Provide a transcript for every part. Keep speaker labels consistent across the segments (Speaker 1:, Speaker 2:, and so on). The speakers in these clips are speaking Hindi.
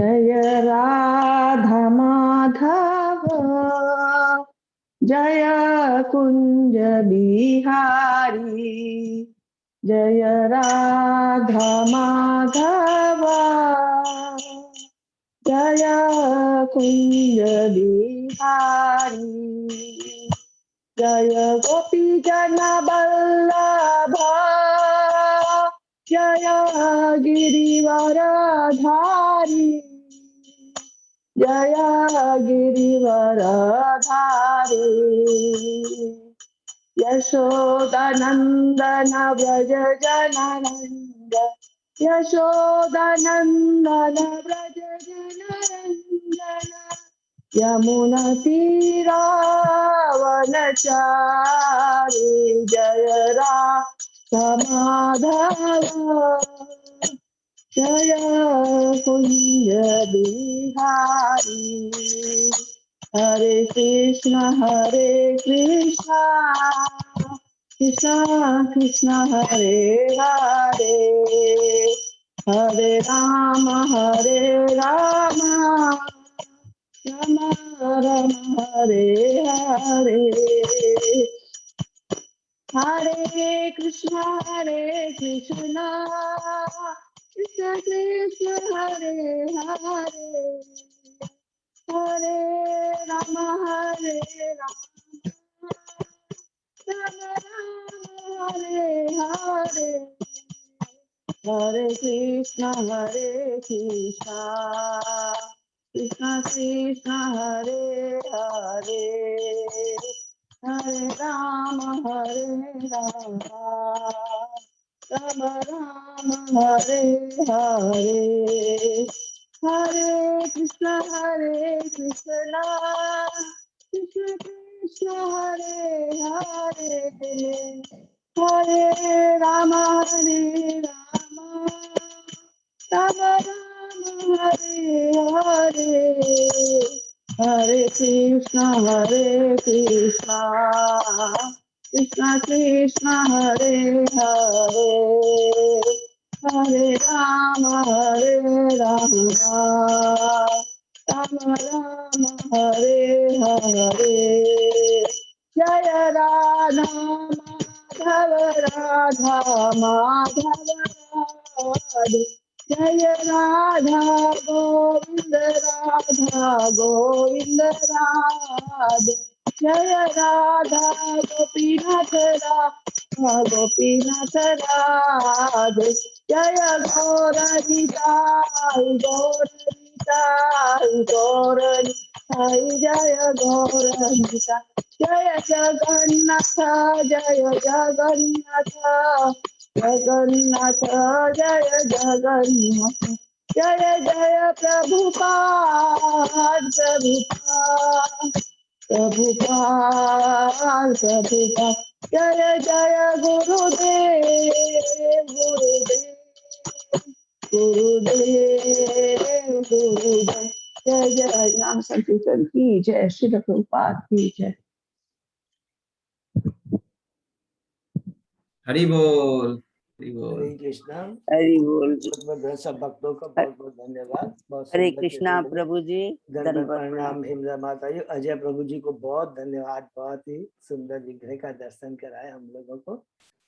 Speaker 1: जय राधा माधव जय कुंज बिहारी, जय राधा माधव जय कुंज बिहारी, जय गोपी जन वल्लभ जय गिरिवरधारी, जय गिरिवरधारी, यशोदानंदन व्रज जननंदन, यशोदानंदन व्रज जननंदन, यमुना तीरावनचारी, जय राधा माधव जय कुंज बिहारी, हरे कृष्ण कृष्ण कृष्ण हरे हरे, हरे राम राम राम हरे हरे, हरे कृष्ण कृष्ण कृष्ण हरे हरे, हरे राम राम राम हरे हरे, हरे कृष्ण कृष्ण कृष्ण हरे हरे, हरे राम राम राम हरे हरे, हरे कृष्ण कृष्ण कृष्ण हरे हरे, हरे राम राम हरे हरे, हरे कृष्ण कृष्ण कृष्ण हरे हरे, हरे राम राम राम हरे हरे, जय राधा माधव राधे, जय राधा गोविंद राधे, जय राधा गोपीनाथ राधे, जय गौर जय गौर, जय जगन्नाथ जगन्नाथ जय जगन्नाथ, जय जय प्रभुपाद जय जय गुरुदेव जय जय नाम संकीर्तन की जय, श्री प्रभुपाद की जय।
Speaker 2: हरि बोल हरि बोल,
Speaker 3: हरे कृष्णा,
Speaker 4: हरि बोल।
Speaker 3: सब भक्तों का बहुत बहुत धन्यवाद।
Speaker 4: हरे कृष्णा प्रभु जी,
Speaker 3: दंडवत प्रणाम। हिमरा माता जी, अजय प्रभु जी को बहुत धन्यवाद, बहुत ही सुंदर विग्रह का दर्शन कराया हम लोगों को।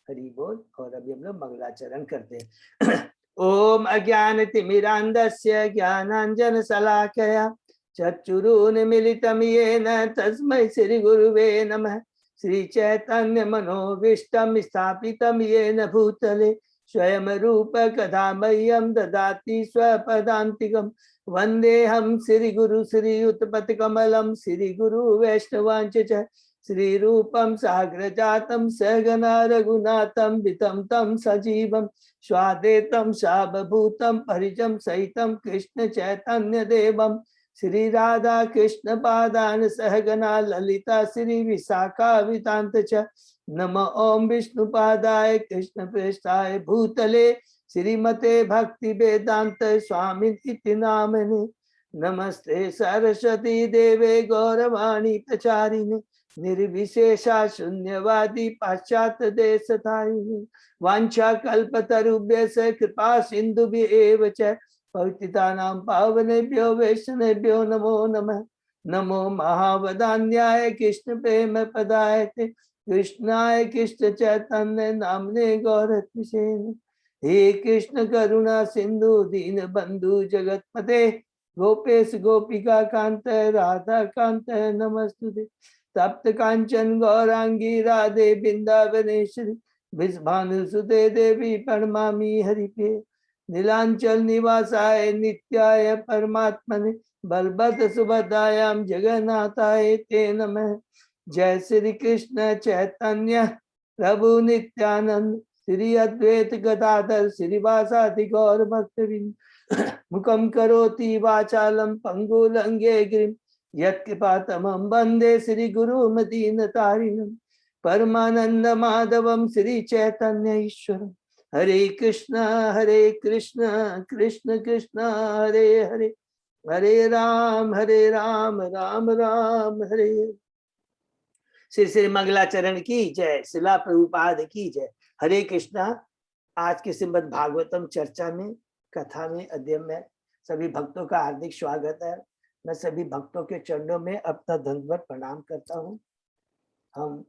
Speaker 3: हरि बोल। और अभी हम लोग मंगलाचरण करते हैं। ओम अज्ञान तिमिरांधस्य ज्ञानांजन शलाकया चक्षुरुन्मीलितं येन तस्मै श्री गुरुवे नमः। श्री चैतन्य मनोभीष्टं स्थापितं येन भूतले स्वयं रूप कदा मह्यं ददाति स्वपदान्तिकम्। वन्देऽहं श्री गुरु श्री उत्पत्ति कमलं श्री गुरु वैष्णवांच च श्री रूपं साग्रजातं सहगना रघुनाथं वितं तं सजीवं स्वादेतं सावभूतं परिजं सहितं कृष्ण चैतन्य देवं श्री राधा कृष्ण पादान सहगना ललिता श्री विशाखा वितांत च। नमः ओम विष्णुपादाय कृष्ण प्रेष्ठाय भूतले श्रीमते भक्ति वेदांत स्वामी इति नामने। नमस्ते सरस्वती देवे गौरवाणी प्रचारिणे निर्विशेषा शून्यवादी पाश्चात्य देशतारिणे। वाञ्छा कल्पतरुभ्यश्च कृपा सिन्धुभ्यः एव च पवित्रतानां पावनेभ्यो वैष्णवेभ्यो नमो नमः। नमो महावदान्याय कृष्ण प्रेम पदायते कृष्णाय कृष्ण चैतन्य नामने गौरत्मिषे। हे कृष्ण करुणा सिंधु दीन बंधु जगतपते गोपेश गोपिका कांत राधा कांत नमस्तुते। तप्त कांचन गौरांगी राधे वृंदावनेश्वरी विषभानुसुते देवी प्रणमामि हरिप्रिये। नीलांचल निवासाय नित्याय परमात्मने बलभद्र सुभद्रायां जगन्नाथाय ते नमः। जय श्री कृष्ण चैतन्य प्रभु नित्यानंद श्री अद्वैत गदाधर श्रीवासादि गौर भक्तवृंद। मुखम करोति वाचालम पंगुलंगे गिरिम यत्कृपातमं वंदे श्री गुरुं दीनतारिणं। परमानंद माधवम श्री चैतन्य ईश्वरम। हरे कृष्ण कृष्ण कृष्ण हरे हरे हरे राम राम राम हरे। श्री श्री मंगलाचरण की जय। शिला प्रभुपाद की जय। हरे कृष्णा। आज के श्रीमद् भागवतम चर्चा में, कथा में, अध्ययन में सभी भक्तों का हार्दिक स्वागत है। मैं सभी भक्तों के चरणों में अपना दंडवत प्रणाम करता हूँ। हम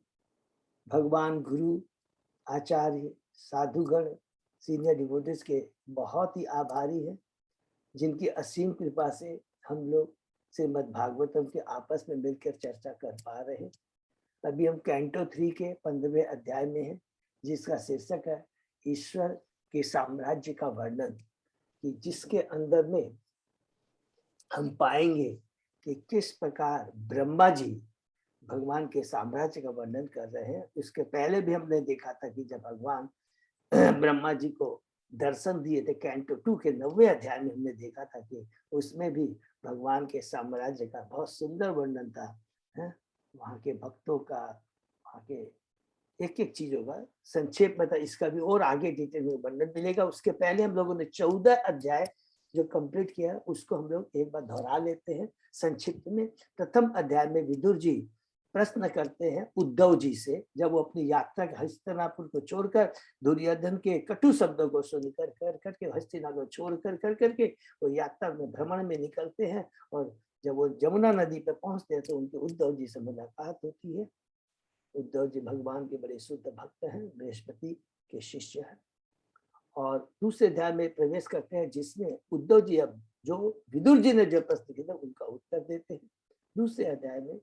Speaker 3: भगवान गुरु आचार्य साधुगण सीनियर डिवोटीज के बहुत ही आभारी हैं, जिनकी असीम कृपा से हम लोग श्रीमद् भागवतम के आपस में मिलकर चर्चा कर पा रहे हैं। अभी हम कैंटो 3 के 15वें अध्याय में हैं, जिसका शीर्षक है ईश्वर के साम्राज्य का वर्णन, कि जिसके अंदर में हम पाएंगे कि किस प्रकार ब्रह्मा जी भगवान के साम्राज्य का वर्णन कर रहे हैं। उसके पहले भी हमने देखा था कि जब भगवान ब्रह्मा जी को दर्शन दिए थे, कैंटो 2 के 9वें अध्याय में हमने देखा था कि उसमें भी भगवान के साम्राज्य का बहुत सुंदर वर्णन था। वहाँ के भक्तों का, वहाँ के एक एक चीजों का संक्षेप में था। इसका भी और आगे डिटेल में वर्णन मिलेगा। उसके पहले हम लोगों ने 14 अध्याय जो कंप्लीट किया, उसको हम लोग एक बार दोहरा लेते हैं संक्षिप्त में। प्रथम अध्याय में विदुर जी प्रश्न करते हैं उद्धव जी से, जब वो अपनी यात्रा के हस्तिनापुर को छोड़कर दुर्योधन के कटु शब्दों को सुनकर कर करके हस्तिनापुर छोड़ कर करके वो यात्रा में भ्रमण में निकलते हैं। और जब वो यमुना नदी पर पहुंचते हैं तो उनके उद्धव जी से मुलाकात होती है। उद्धव जी भगवान के बड़े शुद्ध भक्त हैं, बृहस्पति के शिष्य हैं। और दूसरे अध्याय में प्रवेश करते हैं, जिसमें उद्धव जी अब जो विदुर जी ने जो प्रश्न किया था उनका उत्तर देते हैं। दूसरे अध्याय में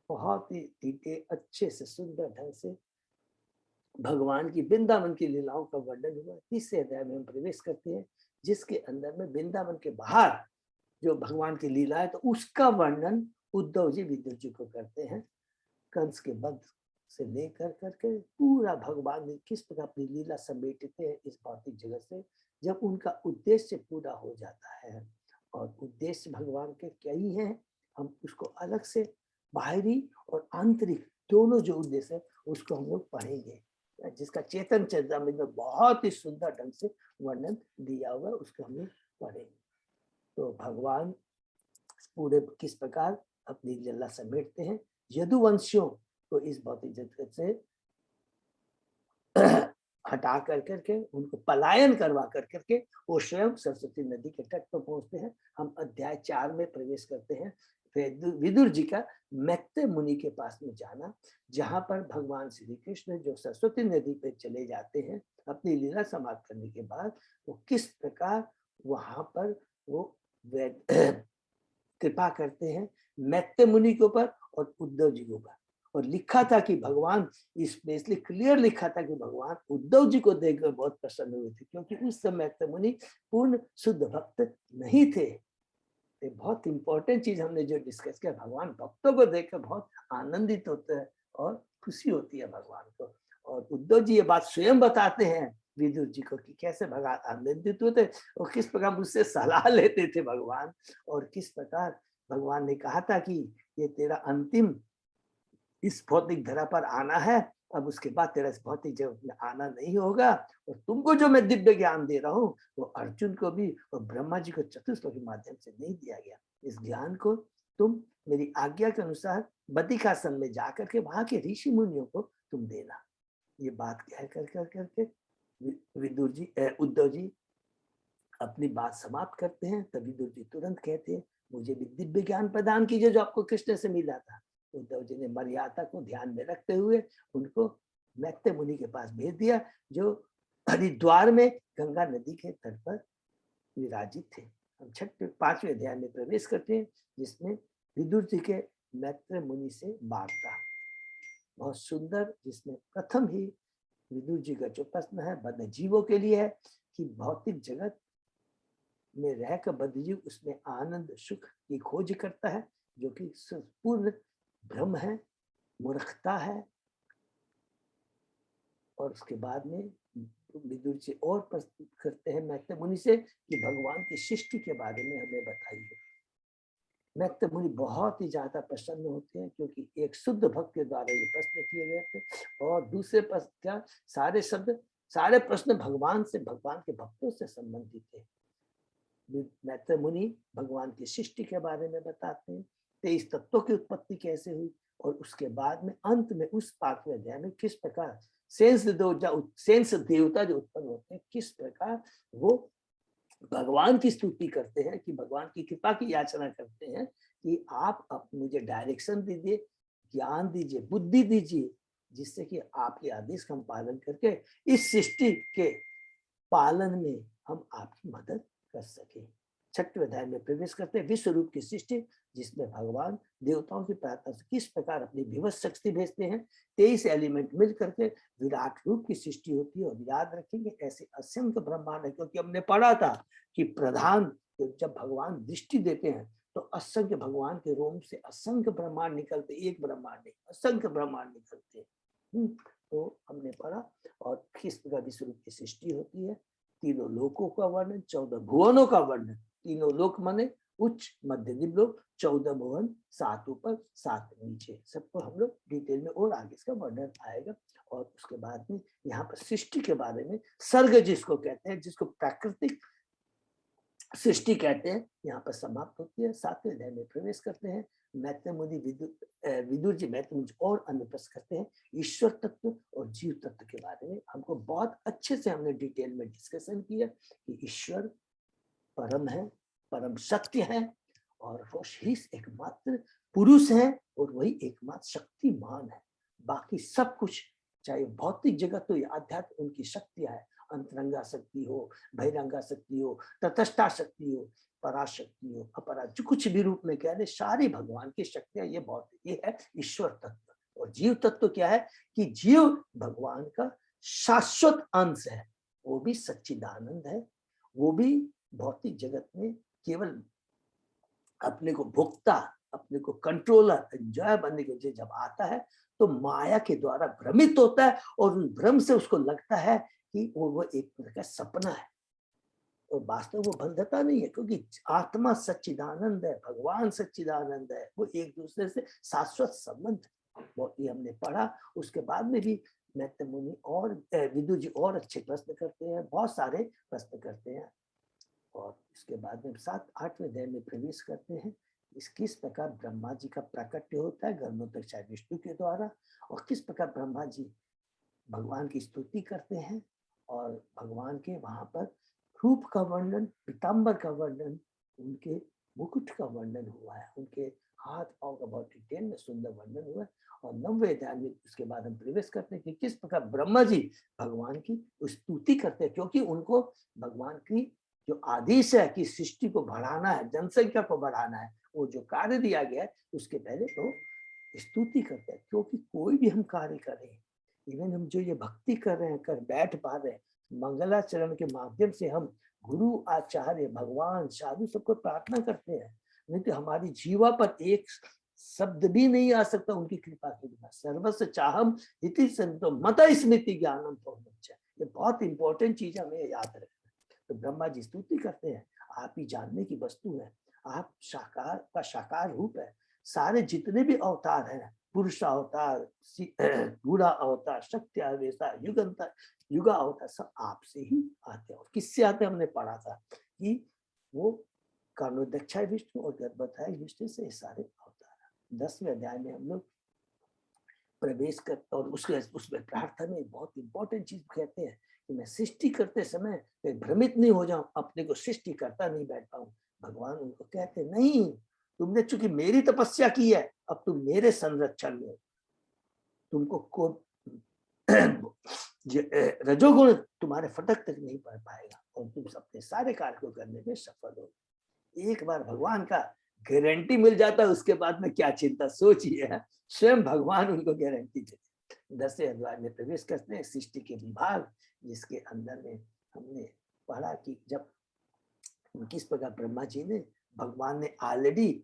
Speaker 3: बहुत ही डिटेल अच्छे से सुंदर ढंग से भगवान की वृंदावन की लीलाओं का वर्णन हुआ। तीसरे अध्याय में हम प्रवेश करते हैं, जिसके अंदर में वृंदावन के बाहर जो भगवान की लीला है, तो उसका वर्णन उद्धव जी विदुर जी को करते हैं। कंस के वध से लेकर करके पूरा भगवान ने किस प्रकार अपनी लीला समेटते हैं इस भौतिक जगत से, जब उनका उद्देश्य पूरा हो जाता है। और उद्देश्य भगवान के कई हैं, हम उसको अलग से बाहरी और आंतरिक दोनों जो उद्देश्य है उसको हम लोग पढ़ेंगे, जिसका चेतन चरितामृत में बहुत ही सुंदर ढंग से वर्णन दिया हुआ, उसको हम लोग पढ़ेंगे। तो भगवान पूरे किस प्रकार अपनी लीला समेटते हैं, यदुवंशियों को इस भौतिक जगत से हटा कर करके उनको पलायन करवा कर करके वो स्वयं सरस्वती नदी के तट पर पहुंचते हैं। हम अध्याय 4 में प्रवेश करते हैं। विदुर जी का मैत्रेय मुनि के पास में जाना, जहां पर भगवान श्री कृष्ण जो सरस्वती नदी पे चले जाते हैं अपनी लीला समाप्त करने के बाद, वो किस प्रकार वहां पर वो कृपा करते हैं मैत्रेय मुनि के ऊपर और उद्धव जी के ऊपर। और लिखा था कि भगवान इसमें इसलिए क्लियर लिखा था कि भगवान उद्धव जी को देखकर बहुत प्रसन्न हुए थे, क्योंकि उस समय मैत्रेय मुनि पूर्ण शुद्ध भक्त नहीं थे। एक बहुत इंपॉर्टेंट चीज हमने जो डिस्कस किया, भगवान भक्तों को देखकर बहुत आनंदित होते हैं और खुशी होती है भगवान को। और उद्धव जी ये बात स्वयं बताते हैं विदुर जी को कि कैसे भगवान आनंदित होते और किस प्रकार मुझसे सलाह लेते थे भगवान, और किस प्रकार भगवान ने कहा था कि ये तेरा अंतिम इस भौतिक धरा पर आना है, अब उसके बाद तेरा इस भौतिक जगत में आना नहीं होगा। और तुमको जो मैं दिव्य ज्ञान दे रहा हूँ वो अर्जुन को भी और ब्रह्मा जी को चतुर्श्लोक के माध्यम से नहीं दिया गया। इस ज्ञान को तुम मेरी आज्ञा के अनुसार बद्रिकाश्रम में जाकर के वहां के ऋषि मुनियों को तुम देना। ये बात कह कर करके विदुर जी उद्धव जी अपनी बात समाप्त करते हैं तब विदुर जी तुरंत कहते हैं, मुझे भी दिव्य ज्ञान प्रदान कीजिए जो आपको कृष्ण से मिला था। उद्धव जी ने मर्यादा को ध्यान में रखते हुए उनको मैत्रेय मुनि के पास भेज दिया, जो हरिद्वार में गंगा नदी के तट पर विराजित थे। हम 5वें अध्याय में प्रवेश करते हैं, जिसमें विदुर जी के मैत्रेय मुनि से वार्ता बहुत सुंदर, जिसमें प्रथम ही विदुर जी का जो प्रश्न है बद्ध जीवों के लिए है कि भौतिक जगत में रहकर बद्ध जीव उसमें आनंद सुख की खोज करता है, जो कि पूर्ण भ्रम है, मूर्खता है। और उसके बाद में विदुर जी और प्रश्न करते हैं मैत्रेय मुनि से कि भगवान की सृष्टि के बारे में हमें बताइए। मैत्रेय मुनि बहुत ही ज्यादा प्रसन्न होते हैं, क्योंकि एक शुद्ध भक्त के द्वारा ये प्रश्न किए गए थे, और दूसरे प्रश्न क्या, सारे प्रश्न भगवान के भक्तों से संबंधित थे। मैत्रेय मुनि भगवान की सृष्टि के बारे में बताते हैं, 23 तत्वों की उत्पत्ति कैसे हुई, और उसके बाद में अंत में उस 5वें अध्याय में किस प्रकार सेंस देवता जो उत्पन्न होते हैं, किस प्रकार वो भगवान की स्तुति करते हैं, कि भगवान की कृपा की याचना करते हैं कि आप मुझे डायरेक्शन दीजिए, ज्ञान दीजिए, बुद्धि दीजिए, जिससे कि आपके आदेश का हम पालन करके इस सृष्टि के पालन में हम आपकी मदद कर सके। 6वें अध्याय में प्रवेश करते हैं, विश्व रूप की सृष्टि, जिसमें भगवान देवताओं की प्रार्थना से किस प्रकार अपनी विवश शक्ति भेजते हैं। 23 एलिमेंट मिल करके विराट रूप की सृष्टि होती है। और याद रखेंगे ऐसे असंख्य ब्रह्मांड है, क्योंकि हमने पढ़ा था कि प्रधान जब भगवान दृष्टि देते हैं तो असंख्य भगवान के रोम से असंख्य ब्रह्मांड निकलते, एक ब्रह्मांड नहीं असंख्य ब्रह्मांड निकलते। तो हमने पढ़ा, और किस प्रकार विश्व रूप की सृष्टि होती है, तीनों लोकों का वर्णन, 14 भुवनों का वर्णन। तीनों लोक माने उच्च मध्य निम्न लोक, 14 भुवन, 7 ऊपर 7 नीचे, सबको हम लोग डिटेल में और आगे इसका वर्णन आएगा। और उसके बाद में यहाँ पर सृष्टि के बारे में सर्ग जिसको कहते हैं, जिसको प्राकृतिक सृष्टि कहते हैं, यहाँ पर समाप्त होती है। 7वें अध्याय में प्रवेश करते हैं। मैत्रेय मुनि विदुर जी मैत्रेय मुनि और अन्य प्रश्न करते हैं ईश्वर तत्व और जीव तत्व के बारे में। हमको बहुत अच्छे से हमने डिटेल में डिस्कशन किया कि ईश्वर परम है, परम सत्य है, और वो ही एकमात्र पुरुष है, और वही एकमात्र शक्तिमान है। बाकी सब कुछ, चाहे भौतिक जगत हो या आध्यात्म, उनकी शक्तियां है। अंतरंगा शक्ति हो, बहिरंगा शक्ति हो, तटस्था शक्ति हो, पराशक्ति हो, अपरा, जो कुछ भी रूप में कह दे, सारी भगवान की शक्तियां ये है ईश्वर तत्व। और जीव तत्व क्या है कि जीव भगवान का शाश्वत अंश है, वो भी सच्चिदानंद है, वो भी भौतिक जगत में केवल अपने को भोक्ता, अपने को कंट्रोलर, एंजॉय बनने के लिए जब आता है तो माया के द्वारा भ्रमित होता है, और उन भ्रम से उसको लगता है कि वो एक तरह का सपना है, और वास्तव वो बंधता नहीं है, क्योंकि आत्मा सच्चिदानंद है, भगवान सच्चिदानंद है, वो एक दूसरे से शाश्वत संबंध। वो ये हमने पढ़ा। उसके बाद में भी मैत्रेय मुनि और विदुर जी और अच्छे प्रश्न करते हैं, बहुत सारे प्रश्न करते हैं। और इसके बाद में 7-8वें अध्याय में प्रवेश करते हैं। किस प्रकार ब्रह्मा जी का प्राकट्य होता है गर्भोत्कच विष्णु के द्वारा, और किस प्रकार ब्रह्मा जी भगवान की स्तुति करते हैं, और भगवान के वहां पर रूप का वर्णन, पीताम्बर का वर्णन, उनके मुकुट का वर्णन हुआ है, उनके हाथ पांव का बहुत डिटेल में सुंदर वर्णन हुआ है। और 9वें अध्याय में उसके बाद हम प्रवेश करते हैं कि किस प्रकार ब्रह्मा जी भगवान की स्तुति करते हैं, क्योंकि उनको भगवान की जो आदेश है कि सृष्टि को बढ़ाना है, जनसंख्या को बढ़ाना है, वो जो कार्य दिया गया है उसके पहले तो स्तुति करते हैं। क्योंकि कोई भी हम कार्य करें, इवन हम जो ये भक्ति कर रहे हैं, कर बैठ पा रहे हैं, मंगलाचरण के माध्यम से हम गुरु आचार्य भगवान साधु सबको प्रार्थना करते हैं, नहीं तो हमारी जीवा पर एक शब्द भी नहीं आ सकता उनकी कृपा के बिना। सर्वस्व चाहम इति संतो मत स्मृति ज्ञानम पहुंचे, ये बहुत इंपॉर्टेंट चीज हमें याद रखना। तो ब्रह्मा जी स्तुति करते हैं, आप ही जानने की वस्तु है, आप साकार का साकार रूप है, सारे जितने भी अवतार हैं, पुरुष अवतार, बूढ़ा अवतार, शक्ति अवतार, युगा अवतार, सब आपसे ही आते हैं। और किससे आते हमने पढ़ा था कि वो कर्णोदक्षाय विष्णु और गर्भोत्कच विष्णु से सारे अवतार। 10वें अध्याय में हम लोग प्रवेश कर, और उसमें प्रार्थना में बहुत इंपॉर्टेंट चीज कहते हैं कि मैं सृष्टि करते समय कहीं भ्रमित नहीं हो जाऊं, अपने को सृष्टि करता नहीं बैठ पाऊं। भगवान उनको कहते नहीं, तुमने चूंकि मेरी तपस्या की है, अब तुम मेरे संरक्षण में हो। तुमको को रजोगुण तुम्हारे फटक तक नहीं पड़ पाएगा और तुम अपने सारे कार्य को करने में सफल हो। एक बार भगवान का गारंटी मिल जाता है, उसके बाद में क्या चिंता। सोचिए, स्वयं भगवान उनको गारंटी देते। 10वें अध्याय में प्रवेश करते हैं, सृष्टि के विभाग, जिसके अंदर में हमने पढ़ा कि जब किस प्रकार ब्रह्मा जी ने, भगवान ने ऑलरेडी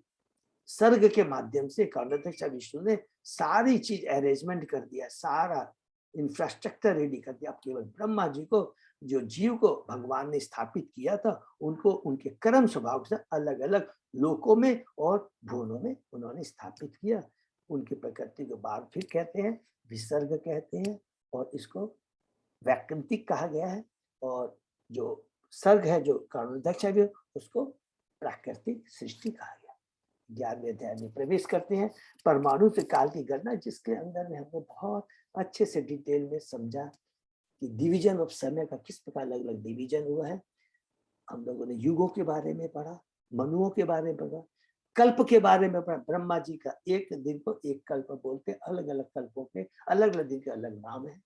Speaker 3: सर्ग के माध्यम से कर्णाध्यक्ष विष्णु ने सारी चीज अरेंजमेंट कर दिया, सारा इंफ्रास्ट्रक्चर रेडी कर दिया। अब केवल ब्रह्मा जी को, जो जीव को भगवान ने स्थापित किया था, उनको उनके कर्म स्वभाव से अलग अलग लोकों में और भुवनों में उन्होंने स्थापित किया। उनकी प्रकृति को बार फिर कहते हैं, विसर्ग कहते हैं, और इसको वैकल्पिक कहा गया है। और जो सर्ग है, जो कर्णाध्यक्ष है, उसको प्राकृतिक सृष्टि कहा गया। 11वें अध्याय में प्रवेश करते हैं, परमाणु से काल की गणना, जिसके अंदर में हमने बहुत अच्छे से डिटेल में समझा कि डिवीजन ऑफ समय का किस प्रकार अलग अलग डिवीजन हुआ है। हम लोगों ने युगों के बारे में पढ़ा, मनुओं के बारे में पढ़ा, कल्प के बारे में पढ़ा। ब्रह्मा जी का एक दिन को एक कल्प बोलते, अलग अलग कल्पों के अलग अलग दिन के अलग नाम है।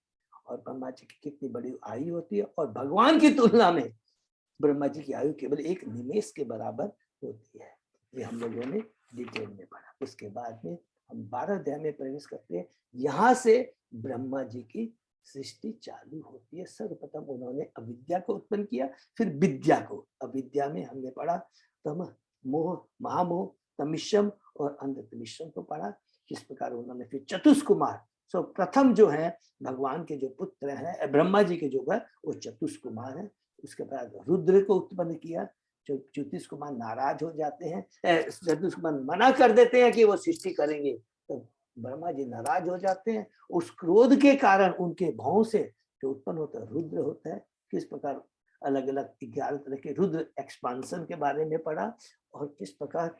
Speaker 3: और ब्रह्मा जी की कितनी बड़ी आयु होती है, और भगवान की तुलना में ब्रह्मा जी की आयु केवल एक निमेष के बराबर होती है। ये हम लोगों ने डिटेल में पढ़ा। उसके बाद में हम 12 अध्याय में प्रवेश करते हैं। यहाँ से ब्रह्मा जी की सृष्टि चालू होती है। सर्वप्रथम उन्होंने अविद्या को उत्पन्न किया, फिर विद्या को। अविद्या में हमने पढ़ा तम, मोह, महामोह, तमिश्रम और अंधतमिश्रम को पढ़ा। किस प्रकार उन्होंने फिर चतुष्कुमार, सो प्रथम जो है भगवान के जो पुत्र हैं, ब्रह्मा जी के जो है, वो चतुष्कुमार है। उसके बाद रुद्र को उत्पन्न किया। चतुष कुमार नाराज हो जाते हैं, चतुष कुमार मना कर देते हैं कि वो सृष्टि करेंगे, तो ब्रह्मा जी नाराज हो जाते हैं। उस क्रोध के कारण उनके भाव से जो उत्पन्न होता है रुद्र होता है। किस प्रकार अलग अलग 11 तरह के रुद्र एक्सपांशन के बारे में पढ़ा, और किस प्रकार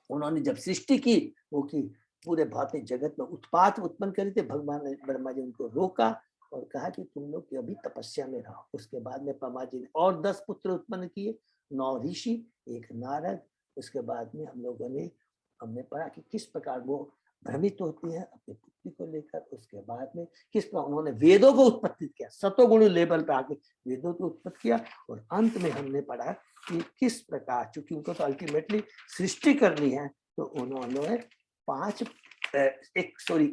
Speaker 3: उन्होंने जब सृष्टि की, वो की पूरे भौतिक जगत में उत्पात उत्पन्न करी थे। भगवान ने, ब्रह्मा जी उनको रोका और कहा कि तुम लोग अभी तपस्या में रहो। उसके बाद में ब्रह्मा जी ने और 10 पुत्र उत्पन्न किए, 9 ऋषि, 1 नारद। उसके बाद में हमने पढ़ा कि किस प्रकार वो भ्रमित होती है अपनी पुत्री को लेकर। उसके बाद में किस प्रकार उन्होंने वेदों को उत्पत्ति किया, सतोगुण लेवल पर आके वेदों को उत्पत्ति किया। और अंत में हमने पढ़ा कि किस प्रकार, चूंकि उनको तो अल्टीमेटली सृष्टि करनी है, तो उन्होंने 5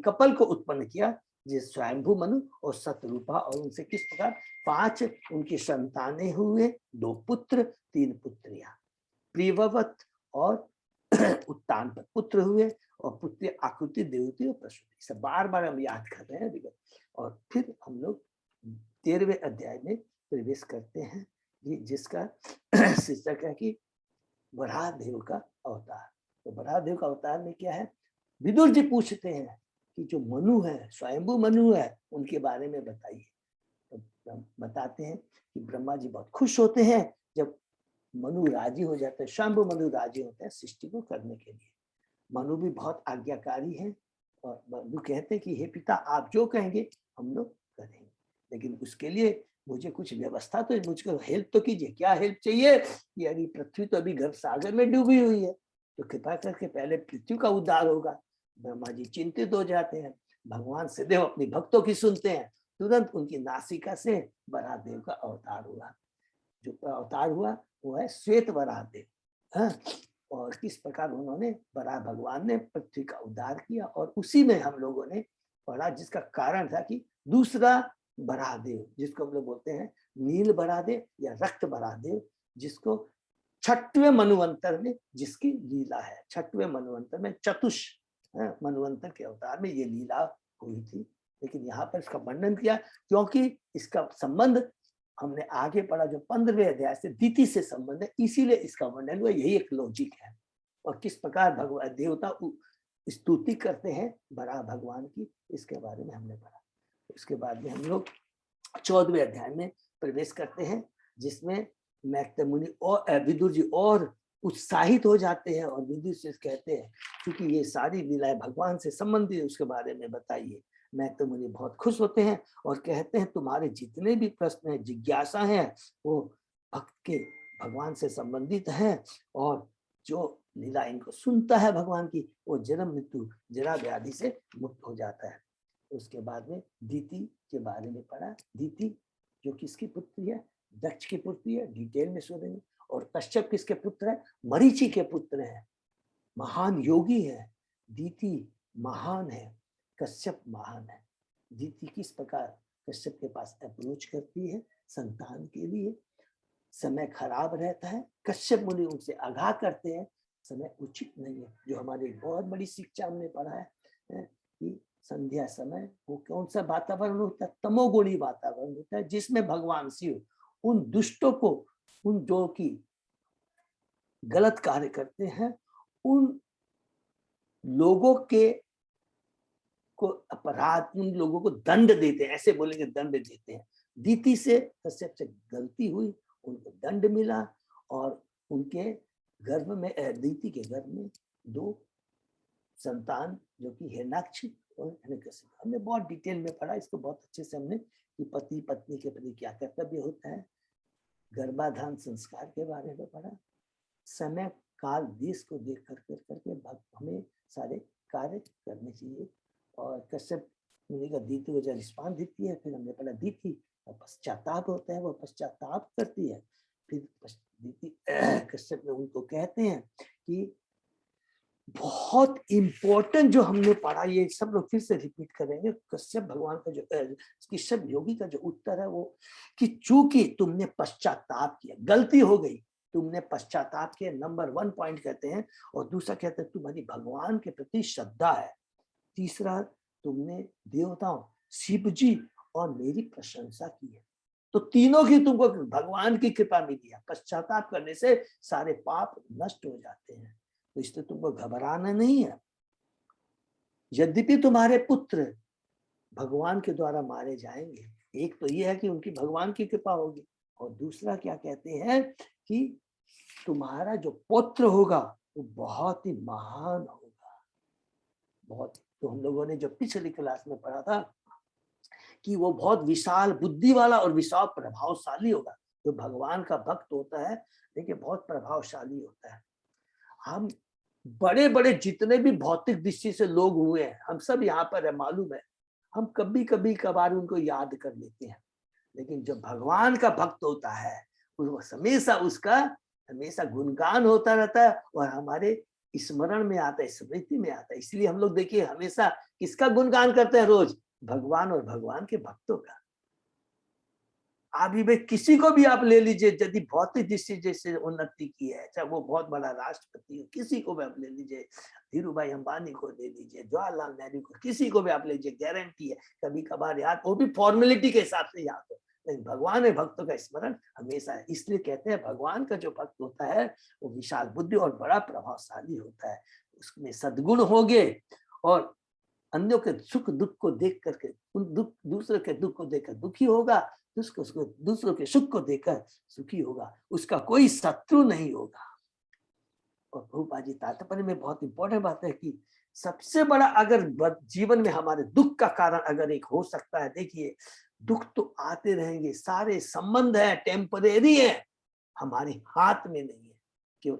Speaker 3: कपल को उत्पन्न किया, जिस स्वयंभू मनु और सतरूपा। और उनसे किस प्रकार 5 उनकी संतानें हुए, 2 पुत्र 3 पुत्रियां, प्रियवत और उत्तान पुत्र हुए, और पुत्री आकृति, देवती और प्रसूति। सब बार बार हम याद कर रहे हैं। और फिर हम लोग 13वें अध्याय में प्रवेश करते हैं, जिसका शीर्षक है कि वराहदेव का अवतार। तो वराहदेव का अवतार में क्या है, विदुर जी पूछते हैं कि जो मनु है, स्वयंभू मनु है, उनके बारे में बताइए। तो बताते हैं कि ब्रह्मा जी बहुत खुश होते हैं जब मनु राजी हो जाते हैं, स्वयंभू मनु राजी होते हैं सृष्टि को करने के लिए। मनु भी बहुत आज्ञाकारी है, और मनु कहते हैं कि हे पिता, आप जो कहेंगे हम लोग करेंगे, लेकिन उसके लिए मुझे कुछ व्यवस्था, तो मुझको हेल्प तो कीजिए। क्या हेल्प चाहिए? कि अभी पृथ्वी तो अभी गर्भ सागर में डूबी हुई है, तो कृपा करके पहले पृथ्वी का उद्धार होगा। ब्रह्मा जी चिंतित हो जाते हैं। भगवान सदैव अपनी भक्तों की सुनते हैं। तुरंत उनकी नासिका से वराहदेव का अवतार हुआ। जो अवतार हुआ वो है श्वेत वराहदेव। हाँ, और किस प्रकार उन्होंने, वराह भगवान ने पृथ्वी का उद्धार किया। और उसी में हम लोगों ने पढ़ा, जिसका कारण था कि दूसरा वराहदेव, जिसको हम लोग बोलते हैं नील वराहदेव या रक्त वराहदेव, जिसको 6वें मनुवंतर में जिसकी लीला है। 6वें मनुवंतर में चतुष मनुवंतर के अवतार में ये लीला हुई थी। लेकिन यहाँ पर इसका वर्णन किया, क्योंकि इसका संबंध हमने आगे पढ़ा, जो 15वें अध्याय से दिति से संबंध है, इसीलिए इसका वर्णन हुआ। यही एक लॉजिक है। और किस प्रकार भगवान देवता स्तुति करते हैं वराह भगवान की, इसके बारे में हमने पढ़ा। उसके बाद में हम लोग 14वें अध्याय में प्रवेश करते हैं, जिसमें मैत्रेय मुनि और विदुर जी और उत्साहित हो जाते हैं, और विदुर से कहते हैं क्योंकि ये सारी लीलाएं भगवान से संबंधित है, उसके बारे में बताइए। मैं मुनि बहुत खुश होते हैं और कहते हैं तुम्हारे जितने भी प्रश्न हैं, जिज्ञासा हैं, वो भक्त के भगवान से संबंधित हैं, और जो लीला इनको सुनता है भगवान की, वो जन्म मृत्यु जरा व्याधि से मुक्त हो जाता है। उसके बाद में दीति के बारे में पढ़ा। दीति जो किसकी पुत्री है? दक्ष की पुत्री है, डिटेल में सुनेंगे। और कश्यप किसके पुत्र है? मरीचि के पुत्र है, महान योगी है। दीति महान है, कश्यप महान है। दीति किस प्रकार कश्यप के पास अप्रोच करती है संतान के लिए। समय खराब रहता है, कश्यप मुनि उनसे आगाह करते हैं समय उचित नहीं है। जो हमारी बहुत बड़ी शिक्षा हमने पढ़ा है कि संध्या समय वो कौन सा वातावरण होता है? तमोगुणी वातावरण होता है, जिसमें भगवान शिव उन दुष्टों को, उन जो कि गलत कार्य करते हैं, उन लोगों के को अपराध, उन लोगों को दंड देते हैं, ऐसे बोलेंगे दंड देते हैं। दीति से कश्यप से गलती हुई, उनको दंड मिला, और उनके गर्भ में, दीति के गर्भ में 2 संतान जो कि हिरण्याक्ष और हिरण्यकशिप। हमने बहुत डिटेल में पढ़ा इसको, बहुत अच्छे से हमने, कि पति पत्नी के प्रति क्या कर्तव्य होता है, गर्भाधान संस्कार के बारे में पढ़ा। समय काल देश को देख करके हमें सारे कार्य करने चाहिए। और कश्यप मुनि का दीति को जब रिस्पांस देती है, फिर हमने पढ़ा दीति का पश्चाताप होता है, वो पश्चाताप करती है। फिर दीति कश्यप ने उनको कहते हैं कि बहुत इंपॉर्टेंट जो हमने पढ़ा, ये सब लोग फिर से रिपीट करेंगे। कश्यप भगवान का जो कश्यप योगी का जो उत्तर है वो, कि चूंकि तुमने पश्चाताप किया, गलती हो गई, तुमने पश्चाताप किया, नंबर 1 पॉइंट कहते हैं। और दूसरा कहते हैं तुम्हारी भगवान के प्रति श्रद्धा है। तीसरा, तुमने देवताओं, शिव जी और मेरी प्रशंसा की है। तो तीनों की तुमको भगवान की कृपा मिली है। पश्चाताप करने से सारे पाप नष्ट हो जाते हैं, तो इसलिए तुमको घबराना नहीं है। यद्यपि तुम्हारे पुत्र भगवान के द्वारा मारे जाएंगे, एक तो ये है कि उनकी भगवान की कृपा होगी, और दूसरा क्या कहते हैं कि तुम्हारा जो पुत्र होगा वो बहुत ही महान होगा। बहुत, तो हम लोगों ने जो पिछली क्लास में पढ़ा था कि वो बहुत विशाल बुद्धि वाला और विशाल प्रभावशाली होगा। जो भगवान का भक्त होता है, देखिए बहुत प्रभावशाली होता है। हम बड़े बड़े जितने भी भौतिक दृष्टि से लोग हुए हैं, हम सब यहाँ पर है, मालूम है, हम कभी कभी कभार उनको याद कर लेते हैं, लेकिन जो भगवान का भक्त होता है वो हमेशा उसका हमेशा गुणगान होता रहता है, और हमारे स्मरण में आता है, स्मृति में आता है। इसलिए हम लोग देखिए हमेशा किसका गुणगान करते हैं रोज? भगवान और भगवान के भक्तों का। अभी भाई किसी को भी आप ले लीजिए, यदि भौतिक दृष्टि जैसे उन्नति की है, चाहे वो बहुत बड़ा राष्ट्रपति हो, किसी को भी आप ले लीजिए, धीरू भाई अंबानी को ले लीजिए, जवाहरलाल नेहरू को, किसी को भी आप ले लीजिए, गारंटी है कभी कभार याद, वो भी फॉर्मेलिटी के हिसाब से याद हो, लेकिन भगवान और भक्तों का स्मरण हमेशा है। इसलिए कहते हैं भगवान का जो भक्त होता है वो विशाल बुद्धि और बड़ा प्रभावशाली होता है। उसमें सद्गुण होंगे, और अन्यों के सुख दुख को देख करके, उन दूसरे के दुख को देखकर दुखी होगा, दूसरों के सुख को देखकर सुखी होगा, उसका कोई शत्रु नहीं होगा। और प्रभुपाद जी तात्पर्य में बहुत इंपॉर्टेंट बात है कि सबसे बड़ा अगर जीवन में हमारे दुख का कारण अगर एक हो सकता है, देखिए दुख तो आते रहेंगे, सारे संबंध है टेम्परेरी है, हमारे हाथ में नहीं है। क्यों?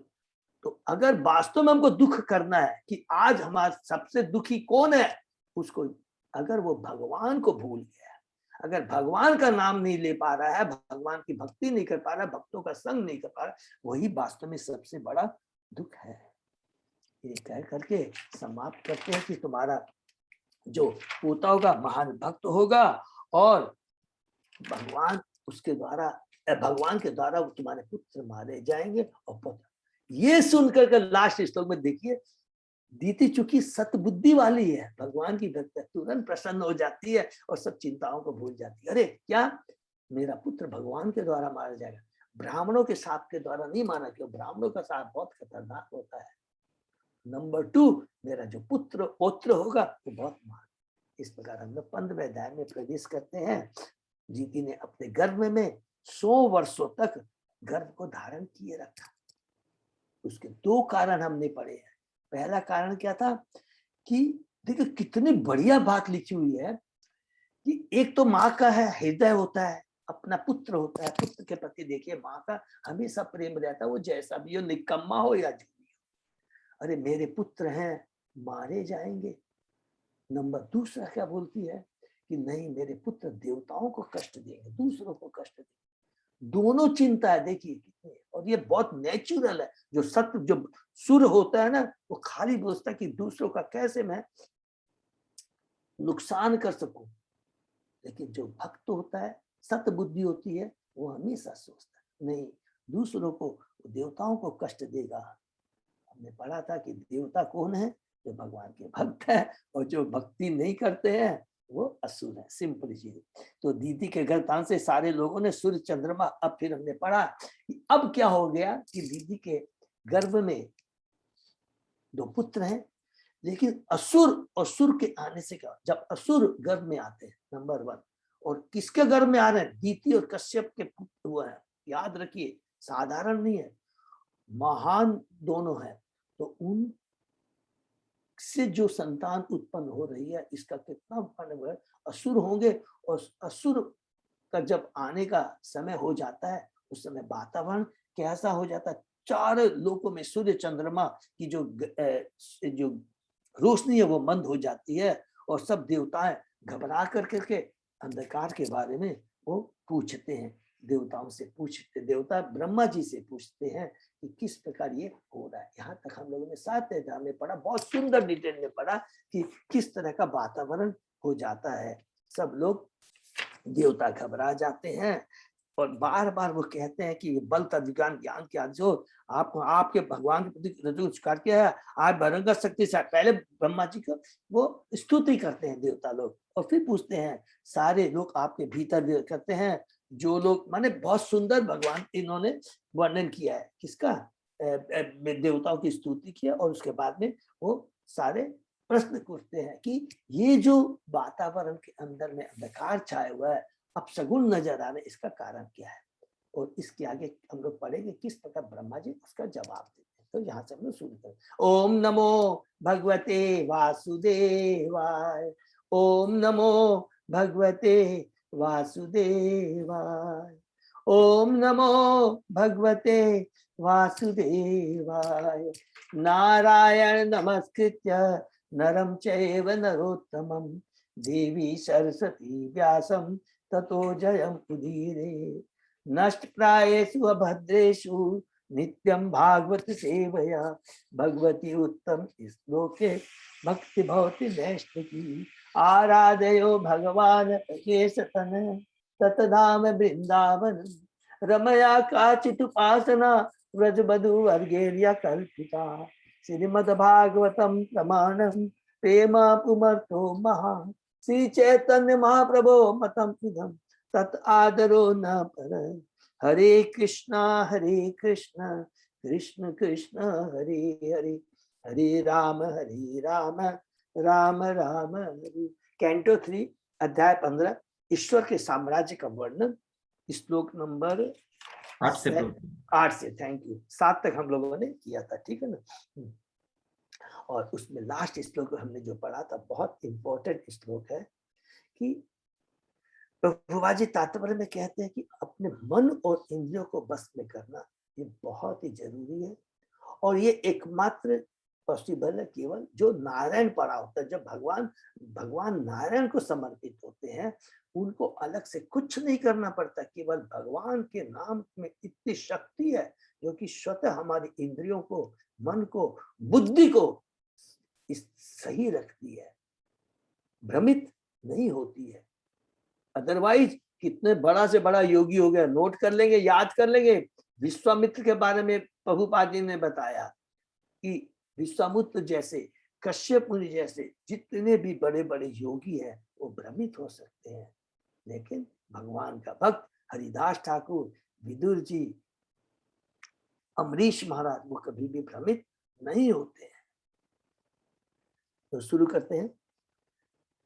Speaker 3: तो अगर वास्तव में हमको दुख करना है कि आज हमारा सबसे दुखी कौन है, उसको, अगर वो भगवान को भूल गया, अगर भगवान का नाम नहीं ले पा रहा है, भगवान की भक्ति नहीं कर पा रहा, भक्तों का संग नहीं कर पा रहा, वही वास्तव में सबसे बड़ा दुख है। ये कह करके समाप्त करते हैं कि तुम्हारा जो पोता होगा महान भक्त होगा, और भगवान के द्वारा तुम्हारे पुत्र मारे जाएंगे। और पुत्र, ये सुनकर के लास्ट श्लोक में देखिए, दीति चूंकि सतबुद्धि वाली है, भगवान की भक्त, तुरंत प्रसन्न हो जाती है और सब चिंताओं को भूल जाती है। अरे क्या, मेरा पुत्र भगवान के द्वारा मारा जाएगा, ब्राह्मणों के साथ के द्वारा नहीं माना, क्यों? ब्राह्मणों का साथ बहुत खतरनाक होता है। नंबर 2, मेरा जो पुत्र होगा वो बहुत महान। इस प्रकार हम लोग 15वें अध्याय में प्रवेश करते हैं। दीति ने अपने गर्भ में 100 वर्षों तक गर्भ को धारण किए रखा। उसके 2 कारण हमने पढ़े हैं। पहला कारण क्या था कि देखिए कितनी बढ़िया बात लिखी हुई है कि एक तो माँ का है हृदय होता है, अपना पुत्र होता है, पुत्र के प्रति देखिए माँ का हमेशा प्रेम रहता है, वो जैसा भी हो, निकम्मा हो या जो भी हो। अरे मेरे पुत्र हैं मारे जाएंगे। नंबर दूसरा क्या बोलती है कि नहीं, मेरे पुत्र देवताओं को कष्ट देंगे, दूसरों को कष्ट देंगे। दोनों चिंता है देखिए कितनी, और ये बहुत नेचुरल है। जो सत्य जो सुर होता है ना, वो खाली सोचता है कि दूसरों का कैसे मैं नुकसान कर सकूं, लेकिन जो भक्त होता है, सत्य बुद्धि होती है, वो हमेशा सोचता है नहीं, दूसरों को, देवताओं को कष्ट देगा। हमने पढ़ा था कि देवता कौन है? जो भगवान के भक्त है, और जो भक्ति नहीं करते हैं वो असुर है। सिंपल चीज। तो दीदी के गर्भाधान से सारे लोगों ने सूर्य चंद्रमा, अब फिर हमने पढ़ा कि अब क्या हो गया कि दीदी के गर्भ में 2 पुत्र हैं, लेकिन असुर और सुर के आने से क्या, जब असुर गर्भ में आते हैं नंबर 1, और किसके गर्भ में आ रहे हैं? दीति और कश्यप के पुत्र हुए हैं। याद रखिए साधारण नहीं है, महान दोनों है। तो उन से जो संतान उत्पन्न हो रही है, इसका कितना फल है? असुर होंगे, और असुर का जब आने का समय हो जाता है, उस समय वातावरण कैसा हो जाता है? 4 लोकों में सूर्य चंद्रमा की जो रोशनी है वो मंद हो जाती है, और सब देवताएं घबरा करके अंधकार के बारे में वो पूछते हैं, देवताओं से पूछते, देवता ब्रह्मा जी से पूछते हैं कि किस प्रकार ये हो रहा है। यहाँ तक हम लोगों ने 7 अध्याय में पढ़ा, बहुत सुंदर डिटेल में पढ़ा कि किस तरह का वातावरण हो जाता है। सब लोग देवता घबरा जाते हैं, और बार बार वो कहते हैं कि बल तद्विज्ञान ज्ञान के आदि हो, आपको आपके भगवान के प्रति रजू स्वीकार किया है, आप भयंकर शक्ति से। पहले ब्रह्मा जी को वो स्तुति करते हैं देवता लोग, और फिर पूछते हैं सारे लोग आपके भीतर करते हैं, जो लोग माने बहुत सुंदर भगवान इन्होंने वर्णन किया है, किसका? देवताओं की स्तुति किया, और उसके बाद में वो सारे प्रश्न पूछते हैं कि ये जो वातावरण के अंदर में अंधकार छाया हुआ है, अब सगुण नजर आ रहे, इसका कारण क्या है? और इसके आगे हम लोग पढ़ेंगे किस प्रकार ब्रह्मा जी उसका जवाब देते हैं। तो यहाँ से हम लोग शुरू करें। ओम नमो भगवते वासुदेवाय, ओम नमो भगवते वासुदेवाय, ओम नमो भगवते वासुदेवाय। नारायण नमस्कृत्य नरं चैव नरोत्तमं, देवी सरस्वती व्यासं ततो जयम् उदीरे। नष्ट प्रायेषु अभद्रेषु नित्यं भागवत सेवया, भगवती उत्तम श्लोके भक्ति भवति नैष्ठिकी। आराधयो भगवान केशतन ततधाम वृंदावन, रमया काचित् उपासना व्रजबधु अर्गेर्या कल्पिता। श्रीमद्भागवतम प्रमाणम प्रेम पुमर्थो महा, श्री चैतन्य महाप्रभो मतम इदम तत् आदरो न पर। हरे कृष्णा कृष्ण कृष्ण हरे हरे, हरे राम राम राम हरे। कैंटो 3 अध्याय 15 ईश्वर के साम्राज्य का वर्णन, श्लोक नंबर 8 से थैंक यू 7 तक हम लोगों ने किया था, ठीक है ना। और उसमें लास्ट श्लोक हमने जो पढ़ा था, बहुत इंपॉर्टेंट श्लोक है कि प्रभुपाद तात्पर्य में कहते हैं कि अपने मन और इंद्रियों को बस में करना ये बहुत ही जरूरी है, और ये एकमात्र पॉसिबल है केवल जो नारायण पड़ा होता है। जब भगवान नारायण को समर्पित होते हैं, उनको अलग से कुछ नहीं करना पड़ता, केवल भगवान के नाम में इतनी शक्ति है जो कि स्वतः हमारी इंद्रियों को, मन को, बुद्धि को सही रखती है, भ्रमित नहीं होती है। अदरवाइज कितने बड़ा से बड़ा योगी हो गया, नोट कर लेंगे, याद कर लेंगे। विश्वामित्र के बारे में प्रभुपाद जी ने बताया कि विश्वामित्र जैसे, कश्यप मुनि जैसे जितने भी बड़े बड़े योगी हैं वो भ्रमित हो सकते हैं, लेकिन भगवान का भक्त हरिदास ठाकुर, विदुर जी, अमरीश महाराज, वो कभी भी भ्रमित नहीं होते हैं। तो शुरू करते हैं।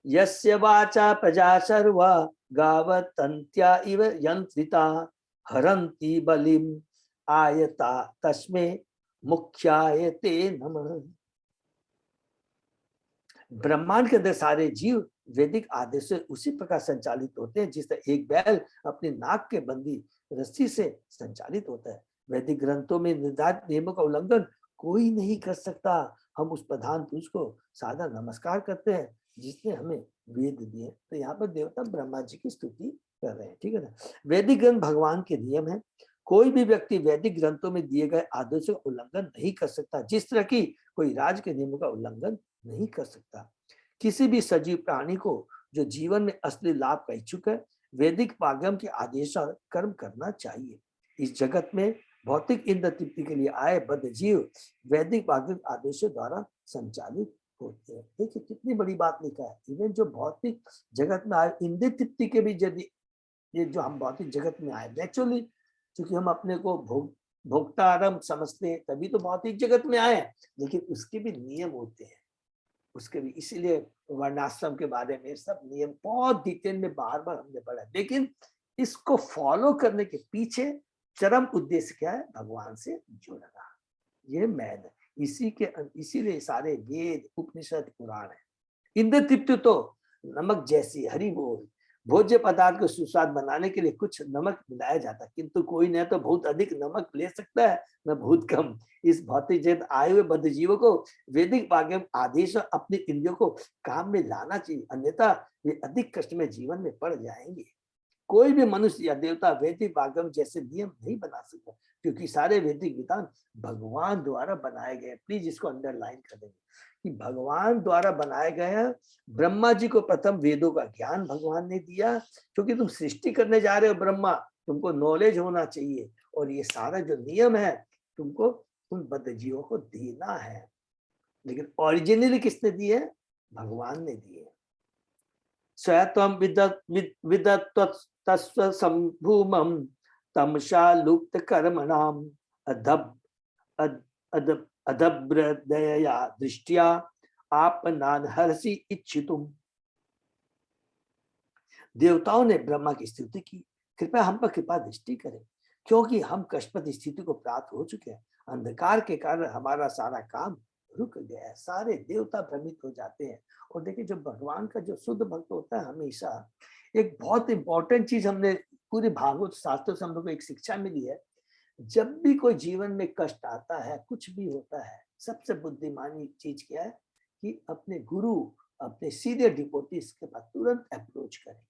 Speaker 3: यस्य वाचा प्रजा सर्वा गावतन्त्या इव यंत्रिता, हरन्ति बलिम आयता तस्मै मुख्याय ते नमः। ब्रह्मांड के अंदर सारे जीव वैदिक आदेश से उसी प्रकार संचालित होते हैं जिस तरह एक बैल अपनी नाक के बंदी रस्सी से संचालित होता है। वैदिक ग्रंथों में निर्धारित नियमों का उल्लंघन कोई नहीं कर सकता। हम उस प्रधान पुरुष को सादा नमस्कार करते हैं जिसने हमें वेद दिए। तो यहाँ पर देवता ब्रह्मा जी की स्तुति कर रहे हैं, ठीक है ना। वैदिक ग्रंथ भगवान के नियम है। कोई भी व्यक्ति वैदिक ग्रंथों में दिए गए आदेशों का उल्लंघन नहीं कर सकता, जिस तरह की कोई राज के नियमों का उल्लंघन नहीं कर सकता। किसी भी सजीव प्राणी को जो जीवन में असली लाभ का इच्छुक है, वैदिक आगम के आदेश कर्म करना चाहिए। इस जगत में भौतिक इंद्र तृप्ति के लिए आए बद्ध जीव वैदिक आदेशों द्वारा संचालित होते हैं। देखिए कितनी बड़ी बात लिखा है। इवन जो भौतिक जगत में आए इंद्र तृप्ति के भी यदि ये जो हम भौतिक जगत में आए नेचुरली, क्योंकि हम अपने को भोक्तारम समझते हैं तभी तो भौतिक जगत में आए, लेकिन उसके भी नियम होते हैं, उसके भी। इसीलिए वर्णाश्रम के बारे में सब नियम बहुत डिटेल में बार बार हमने पढ़ा, लेकिन इसको फॉलो करने के पीछे चरम उद्देश्य क्या है? भगवान से जुड़ना, ये मैन है। इसीलिए सारे वेद उपनिषद पुराण है। इंद्र तृप्ति तो नमक जैसी, हरि बोल। भोज्य पदार्थ को सुस्वाद बनाने के लिए कुछ नमक मिलाया जाता है, किंतु कोई न तो बहुत अधिक नमक ले सकता है न बहुत कम। इस भौतिक जगत आए हुए बद्ध जीवों को वैदिक वाग्यम आदेश और अपनी इंद्रियों को काम में लाना चाहिए, अन्यथा वे अधिक कष्ट में जीवन में पड़ जाएंगे। कोई भी मनुष्य या देवता वैदिक वाग्यम जैसे नियम नहीं बना सकता, क्योंकि सारे वैदिक विधान भगवान द्वारा बनाए गए। प्लीज इसको अंडरलाइन कर देंगे कि भगवान द्वारा बनाए गए हैं। ब्रह्मा जी को प्रथम वेदों का ज्ञान भगवान ने दिया, क्योंकि तुम सृष्टि करने जा रहे हो ब्रह्मा, तुमको नॉलेज होना चाहिए, और ये सारा जो नियम है तुमको उन बद्ध जीवों को देना है। लेकिन ओरिजिनली किसने दिए? भगवान ने दिए। स्वयं विदत्व संभूमम तमसा लुप्त कर्मणाम अदब्रदया दृष्टिया आपनान हर्षि इच्छितुम। देवताओं ने ब्रह्मा की स्तुति की, कृपया हम पर कृपा दृष्टि करें, क्योंकि हम कष्टपति स्थिति को प्राप्त हो चुके हैं। अंधकार के कारण हमारा सारा काम रुक गया है। सारे देवता भ्रमित हो जाते हैं। और देखिए जो भगवान का जो शुद्ध भक्त होता है, हमेशा एक बहुत इंपॉर्टेंट चीज हमने पूरे भागवत शास्त्रों से हम लोग को एक शिक्षा मिली है, जब भी कोई जीवन में कष्ट आता है, कुछ भी होता है, सबसे बुद्धिमानी चीज क्या है कि अपने गुरु, अपने सीधे डिपोटीज के पास तुरंत अप्रोच करें।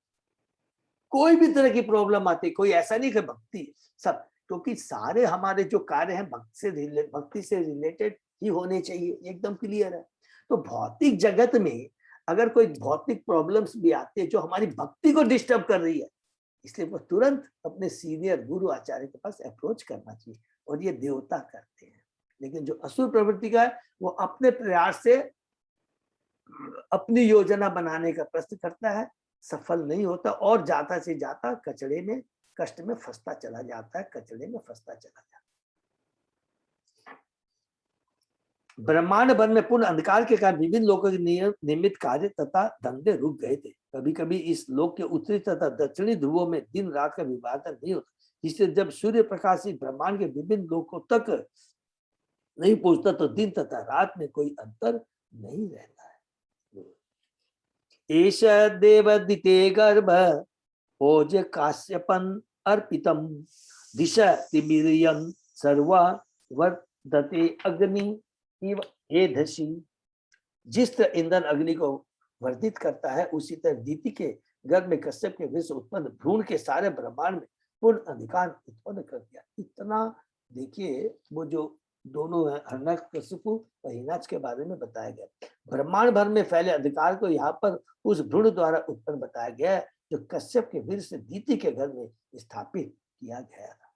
Speaker 3: कोई भी तरह की प्रॉब्लम आती, कोई ऐसा नहीं कि भक्ति सब, क्योंकि सारे हमारे जो कार्य हैं भक्ति से रिलेटेड ही होने चाहिए, एकदम क्लियर है। तो भौतिक जगत में अगर कोई भौतिक प्रॉब्लम्स भी आती है जो हमारी भक्ति को डिस्टर्ब कर रही है, इसलिए वो तुरंत अपने सीनियर गुरु आचार्य के पास अप्रोच करना चाहिए, और ये देवता करते हैं। लेकिन जो असुर प्रवृत्ति का है, वो अपने प्रयास से अपनी योजना बनाने का प्रयत्न करता है, सफल नहीं होता, और जाता से जाता कचड़े में, कष्ट में फंसता चला जाता है, कचड़े में फंसता चला जाता है। ब्रह्मांड भर में पूर्ण अंधकार के कारण विभिन्न लोगों के नियमित कार्य तथा धंधे रुक गए थे। कभी कभी इस लोक के उत्तरी तथा दक्षिणी ध्रुवों में दिन रात का विभाजन नहीं होता, इसलिए जब सूर्य प्रकाश इस ब्रह्मांड के विभिन्न लोकों तक नहीं पहुंचता तो दिन तथा रात में कोई अंतर नहीं रहता है। एष देवदिते गर्भ ओज काश्यपन अर्पितम दिशा तिमिरियं सर्वा वर्धते अग्नि हे धसी। जिस तरह ईंधन अग्नि को वर्धित करता है, उसी तरह दीति के गर्भ में कश्यप के विष उत्पन्न भ्रूण के सारे ब्रह्मांड में पूर्ण अंधकार उत्पन्न कर दिया। इतना देखिए, वो जो दोनों है हिरण्यकशिपु और हिरण्याक्ष के बारे में बताया गया। ब्रह्मांड भर में फैले अंधकार को यहाँ पर उस भ्रूण द्वारा उत्पन्न बताया गया है, जो कश्यप के वीर से दीति के घर में स्थापित किया गया था।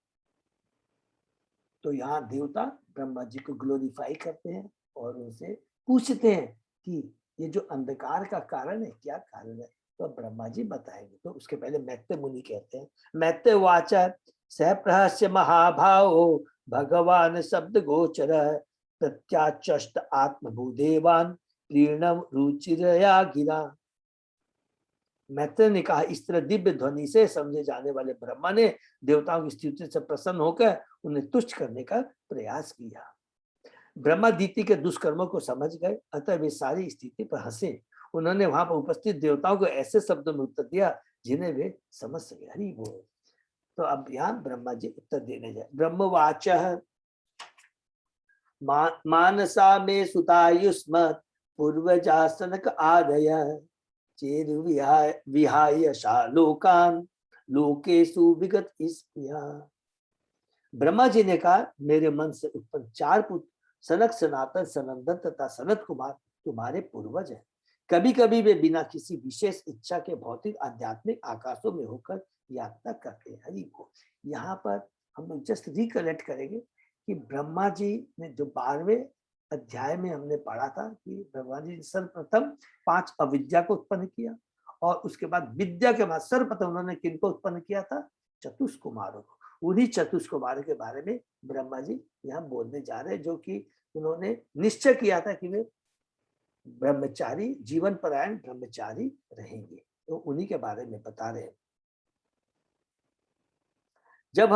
Speaker 3: तो यहाँ देवता ब्रह्मा जी को ग्लोरीफाई करते हैं और उनसे पूछते हैं कि ये जो अंधकार का कारण है, क्या कारण है? तो ब्रह्मा जी बताएंगे। तो उसके पहले मैत्रेय मुनि कहते हैं, मैत्रेय वाचा सह प्रहस्य महाभाव भगवान शब्द गोचर प्रत्याचष्ट आत्मभूदेवान प्रीणम रुचिरया गिरा। मैत्रेय ने कहा, इस तरह दिव्य ध्वनि से समझे जाने वाले ब्रह्मा ने देवताओं की स्तुति से प्रसन्न होकर उन्हें तुष्ट करने का प्रयास किया। ब्रह्मादित्य के दुष्कर्मों को समझ गए, अतः वे सारी स्थिति पर हंसे। उन्होंने वहां पर उपस्थित देवताओं को ऐसे शब्दों में उत्तर दिया जिन्हें वे समझ सके। हरि बोल। तो अब यहाँ ब्रह्मा जी उत्तर देने जाए। ब्रह्मवाच मानसा में सुतायुष्मत् पूर्वजा सनक आदय चेरु विहाय शालोकान लोकेषु विगत स्पृहा। ब्रह्मा जी ने कहा, मेरे मन से उत्पन्न 4 पुत्र सनक, सनातन, सनंदन तथा सनत कुमार तुम्हारे पूर्वज हैं। कभी कभी वे बिना किसी विशेष इच्छा के भौतिक आध्यात्मिक आकाशों में होकर यात्रा करते हैं। हरि को यहाँ पर हम लोग जस्ट रिकलेक्ट करेंगे कि ब्रह्मा जी ने जो 12वें अध्याय में हमने पढ़ा था कि ब्रह्मा जी ने सर्वप्रथम 5 अविद्या को उत्पन्न किया, और उसके बाद विद्या के बाद सर्वप्रथम उन्होंने किनको उत्पन्न किया था? चतुष्कुमारों को। उन्हीं चतुष्कुमारों के बारे में ब्रह्मा जी यहाँ बोलने जा रहे हैं, जो कि उन्होंने निश्चय किया था कि वे ब्रह्मचारी, जीवन परायण ब्रह्मचारी रहेंगे। तो उन्हीं के बारे में बता रहे हैं। जब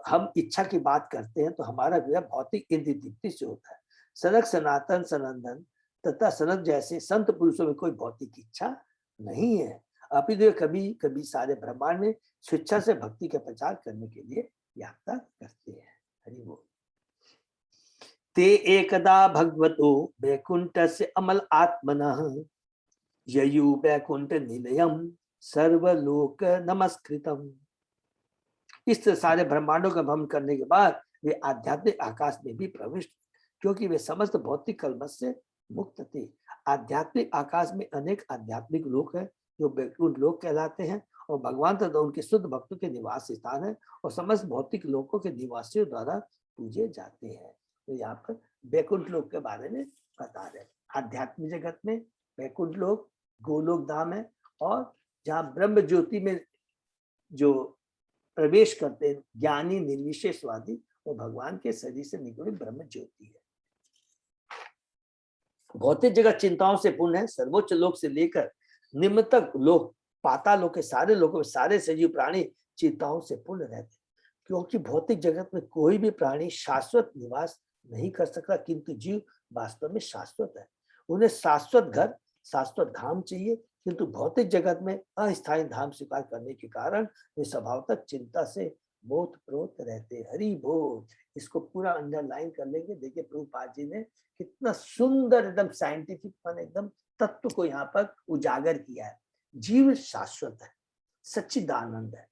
Speaker 3: हम इच्छा की बात करते हैं तो हमारा विवाह भौतिक इंद्रिय तृप्ति से होता है। सनक, सनातन, सनंदन तथा सनत जैसे संत पुरुषों में कोई भौतिक इच्छा नहीं है। अपितु कभी कभी सारे ब्रह्मांड में स्वेच्छा से भक्ति का प्रचार करने के लिए यात्रा करते हैं। हरि बोल। ते एकदा भगवतो वैकुंठस्य अमल आत्मनः ययु वैकुंठ निलयम सर्वलोक नमस्कृतम। इस सारे ब्रह्मांडों का भ्रमण करने के बाद वे आध्यात्मिक आकाश में भी प्रविष्ट, क्योंकि वे समस्त भौतिक कलमश से मुक्त थे। आध्यात्मिक आकाश में अनेक आध्यात्मिक लोक हैं जो वैकुंठ लोक कहलाते हैं, और भगवान तथा उनके शुद्ध भक्तों के निवास स्थान है, और समस्त भौतिक लोकों के निवासियों द्वारा पूजे जाते हैं। तो यहाँ पर वैकुंठ लोक के बारे में बता रहे हैं। आध्यात्मिक जगत में वैकुंठ लोक गोलोक धाम है, और जहाँ ब्रह्म ज्योति में जो प्रवेश करते हैं ज्ञानी निर्विशेषवादी, वो भगवान के शरीर से निकली ब्रह्म ज्योति है। भौतिक जगत चिंताओं से पूर्ण है। सर्वोच्च लोक से लेकर निम्न तक लोक, पाताल लोक के सारे लोगों में सारे सजीव प्राणी चिंताओं से पूर्ण रहते हैं, क्योंकि भौतिक जगत में कोई भी प्राणी शाश्वत निवास नहीं कर सकता, किंतु जीव वास्तव में शाश्वत है। उन्हें शाश्वत घर, शाश्वत धाम चाहिए, किंतु भौतिक जगत में अस्थायी धाम स्वीकार करने के कारण वे स्वभावतः चिंता से मोहप्रोत रहते। हरि बोल। इसको पूरा अंडरलाइन कर लेंगे। देखिए प्रभुपाद जी ने कितना सुंदर एकदम साइंटिफिक मन एकदम तत्व को यहाँ पर उजागर किया है। जीव शाश्वत है, सच्चिदानंद है।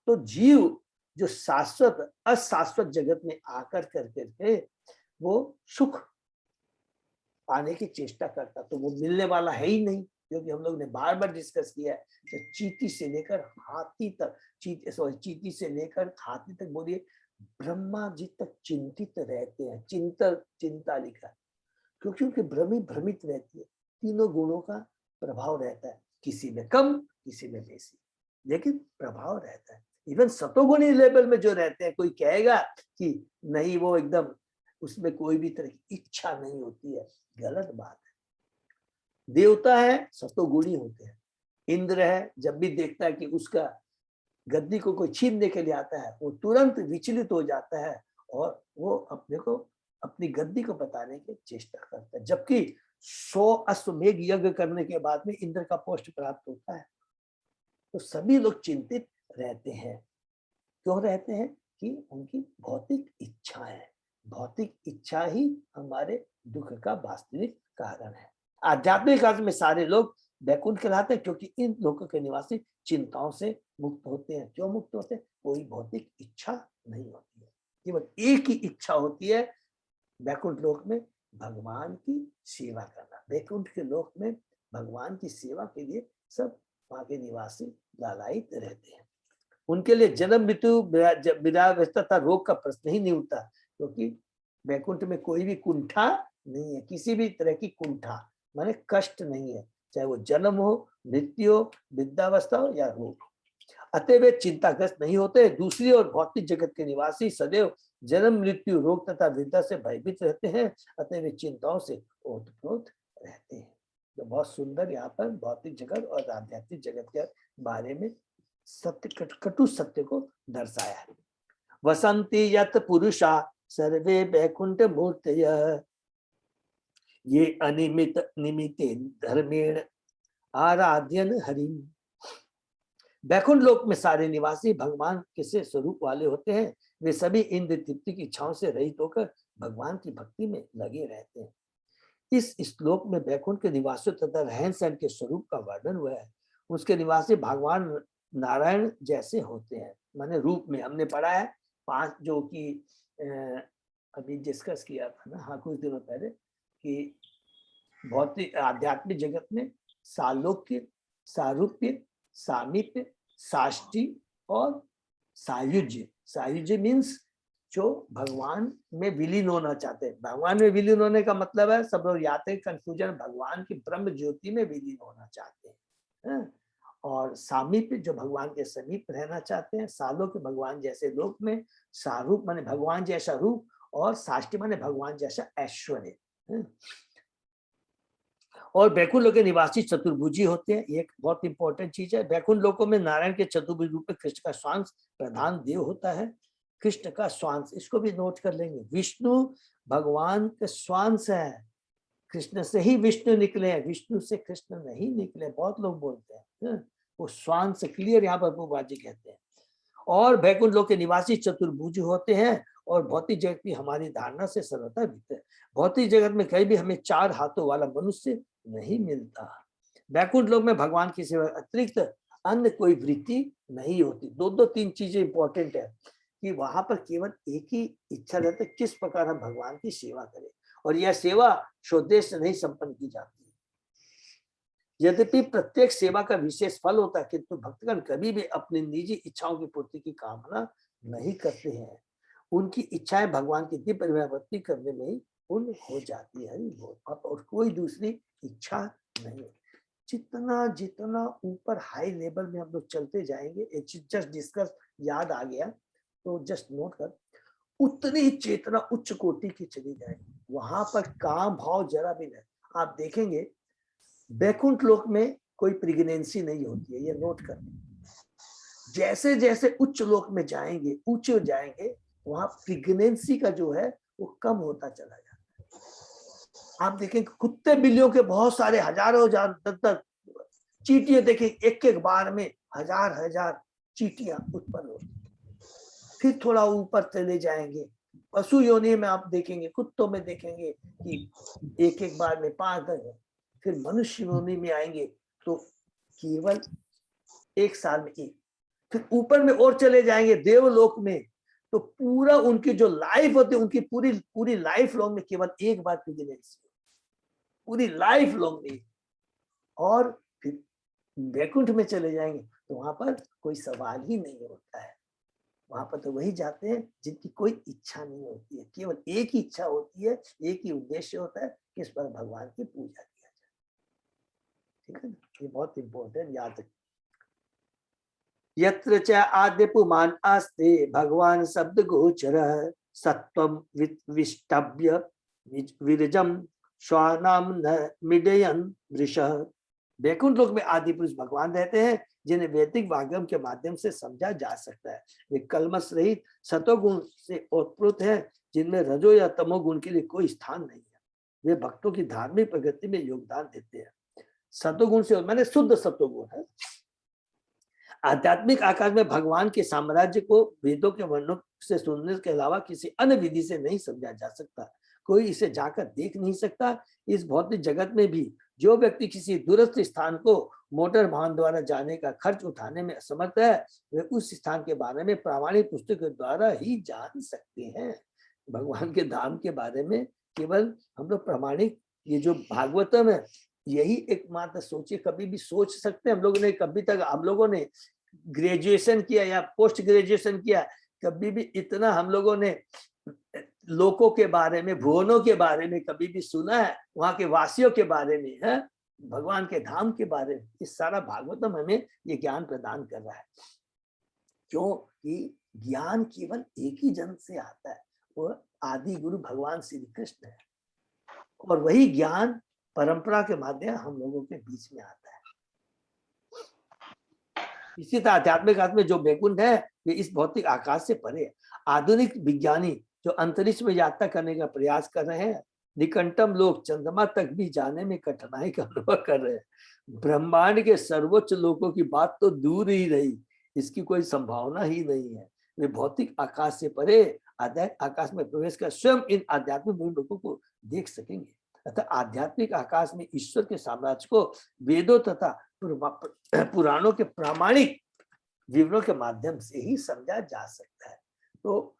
Speaker 3: तो जीव जो शाश्वत अशाश्वत जगत में आकर करके वो सुख पाने की चेष्टा करता, तो वो मिलने वाला है ही नहीं, क्योंकि हम लोग ने बार बार डिस्कस किया है कि चींटी से लेकर हाथी तक, चींटी से लेकर हाथी तक बोलिए ब्रह्मा जी तक चिंतित रहते हैं। चिंता लिखा है, क्योंकि उनकी भ्रमित रहती है। तीनों गुणों का प्रभाव रहता है, किसी में कम किसी में बेसी, लेकिन प्रभाव रहता है। इवन सतोगुणी लेवल में जो रहते हैं, कोई कहेगा कि नहीं वो एकदम उसमें कोई भी तरह की इच्छा नहीं होती है, गलत बात है। देवता है सतोगुणी होते हैं। इंद्र है, जब भी देखता है कि उसका गद्दी को कोई छीनने के लिए आता है, वो तुरंत विचलित हो जाता है और वो अपने को अपनी गद्दी को बताने की चेष्टा करता है। जबकि 100 अश्वमेघ यज्ञ करने के बाद में इंद्र का पोस्ट प्राप्त होता है। तो सभी लोग चिंतित रहते हैं। क्यों रहते हैं? कि उनकी भौतिक इच्छा है। भौतिक इच्छा ही हमारे दुख का वास्तविक कारण है। आध्यात्मिक अर्थ में सारे लोग वैकुंठ कहलाते हैं, क्योंकि इन लोगों के निवासी चिंताओं से मुक्त होते हैं। क्यों मुक्त होते हैं? कोई भौतिक इच्छा नहीं होती है, केवल एक ही इच्छा होती है वैकुंठ लोक में, भगवान की सेवा करना। वैकुंठ के लोक में भगवान की सेवा के लिए सब वहां के निवासी लालायित रहते हैं। उनके लिए जन्म मृत्यु विराव्यस्था तथा रोग का प्रश्न ही नहीं उठता, क्योंकि वैकुंठ में कोई भी कुंठा नहीं है। किसी भी तरह की कुंठा माने कष्ट नहीं है, चाहे वो जन्म हो, मृत्यु हो, वृद्धावस्था हो या रोग। अतः वे चिंताग्रस्त नहीं होते। दूसरी ओर भौतिक जगत के निवासी सदैव जन्म मृत्यु रोग तथा वृद्धा से भयभीत रहते हैं। अतः वे चिंताओं से ओतप्रोत रहते हैं। तो बहुत सुंदर यहाँ पर भौतिक जगत और आध्यात्मिक जगत के बारे में सत्य, कटु सत्य को दर्शाया है। वसंती यत पुरुषा सर्वे वैकुंठ मूर्तयः ये अनिमित निमिते धर्मेण आराध्यन हरिम। वैकुंठ लोक में सारे निवासी भगवान किसे स्वरूप वाले होते हैं? वे सभी इंद्र तृप्ति की इच्छाओं से रहित होकर भगवान की भक्ति में लगे रहते हैं। इस श्लोक में वैकुंठ के निवासियों तथा रहन सहन के स्वरूप का वर्णन हुआ है। उसके निवासी भगवान नारायण जैसे होते हैं, माने रूप में। हमने पढ़ा है 5 जो कि अभी डिस्कस किया था ना, हाँ, कुछ दिनों पहले, कि भौतिक आध्यात्मिक जगत में सालोक्य, सारूप्य, सामीप्य, साष्टी और सायुज्य। सायुज्य मीन्स जो भगवान में विलीन होना चाहते हैं। भगवान में विलीन होने का मतलब है, सब लोग याद है कंफ्यूजन, भगवान की ब्रह्म ज्योति में विलीन होना चाहते हैं। और सामीप्य जो भगवान के समीप रहना चाहते हैं। सालों के भगवान जैसे लोक में। सारूप माने भगवान जैसा रूप, और साष्टी माने भगवान जैसा ऐश्वर्य। और वैकुंठ लोक के निवासी चतुर्भुजी होते हैं। ये एक बहुत इंपॉर्टेंट चीज है। वैकुंठ लोकों में नारायण के चतुर्भुज रूप में कृष्ण का स्वांश प्रधान देव होता है। कृष्ण का स्वांश, इसको भी नोट कर लेंगे। विष्णु भगवान का स्वांश है। कृष्ण से ही विष्णु निकले हैं, विष्णु से कृष्ण नहीं निकले, बहुत लोग बोलते हैं। वो स्वांश क्लियर यहाँ पर प्रभुपाद जी कहते हैं। और वैकुंठ लोक के निवासी चतुर्भुज होते हैं। और भौतिक जगत की हमारी धारणा से सर्वथा भिन्न है। भौतिक जगत में कहीं भी हमें 4 हाथों वाला मनुष्य नहीं मिलता। वैकुंठ लोक में भगवान की सेवा अतिरिक्त अन्य कोई वृत्ति नहीं होती। 2-3 चीजें इंपॉर्टेंट है कि वहां पर केवल एक ही इच्छा रहती है, किस प्रकार हम भगवान की सेवा करें। और यह सेवा स्वोद्देश्य नहीं संपन्न की जाती। यद्यपि प्रत्येक सेवा का विशेष फल होता है, किंतु भक्तगण कभी भी अपनी निजी इच्छाओं की पूर्ति की कामना नहीं करते हैं। उनकी इच्छाएं भगवान की दिव्य व्यापत्ति करने में ही पूर्ण हो जाती है। और कोई दूसरी इच्छा नहीं। जितना जितना ऊपर हाई लेवल में हम लोग चलते जाएंगे, जस्ट डिस्कस याद आ गया तो जस्ट नोट कर, उतनी चेतना उच्च कोटि की चली जाएगी। वहां पर काम भाव जरा भी नहीं। आप देखेंगे वैकुंठ लोक में कोई प्रेगनेंसी नहीं होती है, ये नोट कर। जैसे जैसे उच्च लोक में जाएंगे, ऊंचे जाएंगे, वहां प्रेगनेंसी का जो है वो कम होता चला जाता है। आप देखेंगे कुत्ते बिल्लियों के बहुत सारे हजारों हजार तक चींटियां देखें, एक बार में हजार चींटियां उत्पन्न होती। फिर थोड़ा ऊपर चले जाएंगे, पशु योनि में आप देखेंगे, कुत्तों में देखेंगे कि एक बार में 5-10। फिर मनुष्य योनि में आएंगे तो केवल 1 साल में 1। फिर ऊपर में और चले जाएंगे देवलोक में, तो पूरा उनकी जो लाइफ होती है, उनकी पूरी लाइफ लॉन्ग में केवल 1 बार प्रेगनेंसी, पूरी लाइफ लॉन्ग में। और फिर वैकुंठ में चले जाएंगे तो वहां पर कोई सवाल ही नहीं होता है। वहां पर तो वही जाते हैं जिनकी कोई इच्छा नहीं होती है, केवल एक ही इच्छा होती है, एक ही उद्देश्य होता है कि इस पर भगवान की पूजा किया जाए। ठीक है ना, ये बहुत इंपॉर्टेंट याद रखिए। यत्र च आद्य पुमान आस्ते भगवान शब्द गोचर सत्वम विष्टभ्य विरजम स्वानाम न मिडयन वृष। वैकुंठ लोक में आदि पुरुष भगवान रहते हैं, जिन्हें वैदिक वाग्यम के माध्यम से समझा जा सकता है। वे कलमश रहित सतोगुण से ओतप्रोत है, जिनमें रजो या तमोगुण के लिए कोई स्थान नहीं है। वे भक्तों की धार्मिक प्रगति में योगदान देते हैं। सतोगुण से मैंने शुद्ध सतोगुण है। आध्यात्मिक आकाश में भगवान के साम्राज्य को वेदों के वर्णों से सुनने के अलावा किसी अन्य विधि से नहीं समझा जा सकता। कोई इसे जाकर देख नहीं सकता। इस भौतिक जगत में भी जो व्यक्ति किसी दूरस्थ स्थान को मोटर वाहन द्वारा जाने का खर्च उठाने में असमर्थ है, वे उस स्थान के बारे में प्रामाणिक पुस्तक के द्वारा ही जान सकते हैं। भगवान के धाम के बारे में केवल हम लोग प्रामाणिक, ये जो भागवतम है, यही एकमात्र सोचिए, कभी भी सोच सकते हैं हम लोगों ने, कभी तक हम लोगों ने ग्रेजुएशन किया या पोस्ट ग्रेजुएशन किया, कभी भी इतना हम लोगों ने लोकों के बारे में, भुवनों के बारे में कभी भी सुना है? वहां के वासियों के बारे में है, भगवान के धाम के बारे में। इस सारा भागवतम हमें ये ज्ञान प्रदान कर रहा है। क्योंकि ज्ञान केवल एक ही जन से आता है, वो आदि गुरु भगवान श्री कृष्ण है। और वही ज्ञान परंपरा के माध्यम हम लोगों के बीच में आता है। इसी तरह आध्यात्मिक अर्थ में जो वैकुंठ है, वे इस भौतिक आकाश से परे है। आधुनिक विज्ञानी जो अंतरिक्ष में यात्रा करने का प्रयास कर रहे हैं, निकटतम लोग चंद्रमा तक भी जाने में कठिनाई का अनुभव कर रहे हैं। ब्रह्मांड के सर्वोच्च लोगों की बात तो दूर ही रही, इसकी कोई संभावना ही नहीं है। वे भौतिक आकाश से परे आकाश में प्रवेश कर स्वयं इन आध्यात्मिक लोगों को देख सकेंगे। अतः आध्यात्मिक आकाश में ईश्वर के साम्राज्य को वेदों तथा पुराणों के प्रामाणिक विवरणों के माध्यम से ही समझा जा सकता है। तो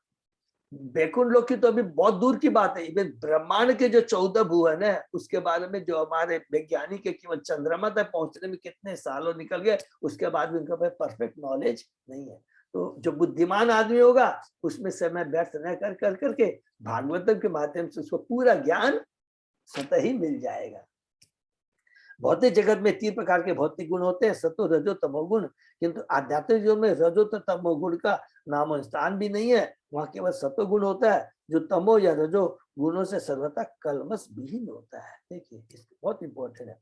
Speaker 3: बैकुंठ लोक की तो अभी बहुत दूर की बात है। इवन ब्रह्मांड के जो 14 भुवन है उसके बारे में जो हमारे वैज्ञानिक है केवल चंद्रमा तक पहुंचने में कितने सालों निकल गए, उसके बाद भी उनका परफेक्ट नॉलेज नहीं है। तो जो बुद्धिमान आदमी होगा उसमें समय व्यर्थ न कर करके भागवतम के माध्यम से उसको पूरा ज्ञान स्वतः ही मिल जाएगा। भौतिक जगत में 3 प्रकार के भौतिक गुण होते हैं, सतो रजो तमोगुण, किंतु आध्यात्मिक जीवन में रजो तथा तमोगुण का नामो स्थान भी नहीं है। वहां केवल सतो गुण होता है जो तमो या रजो गुणों से सर्वथा कलमश विहीन होता है। देखिए बहुत इंपॉर्टेंट है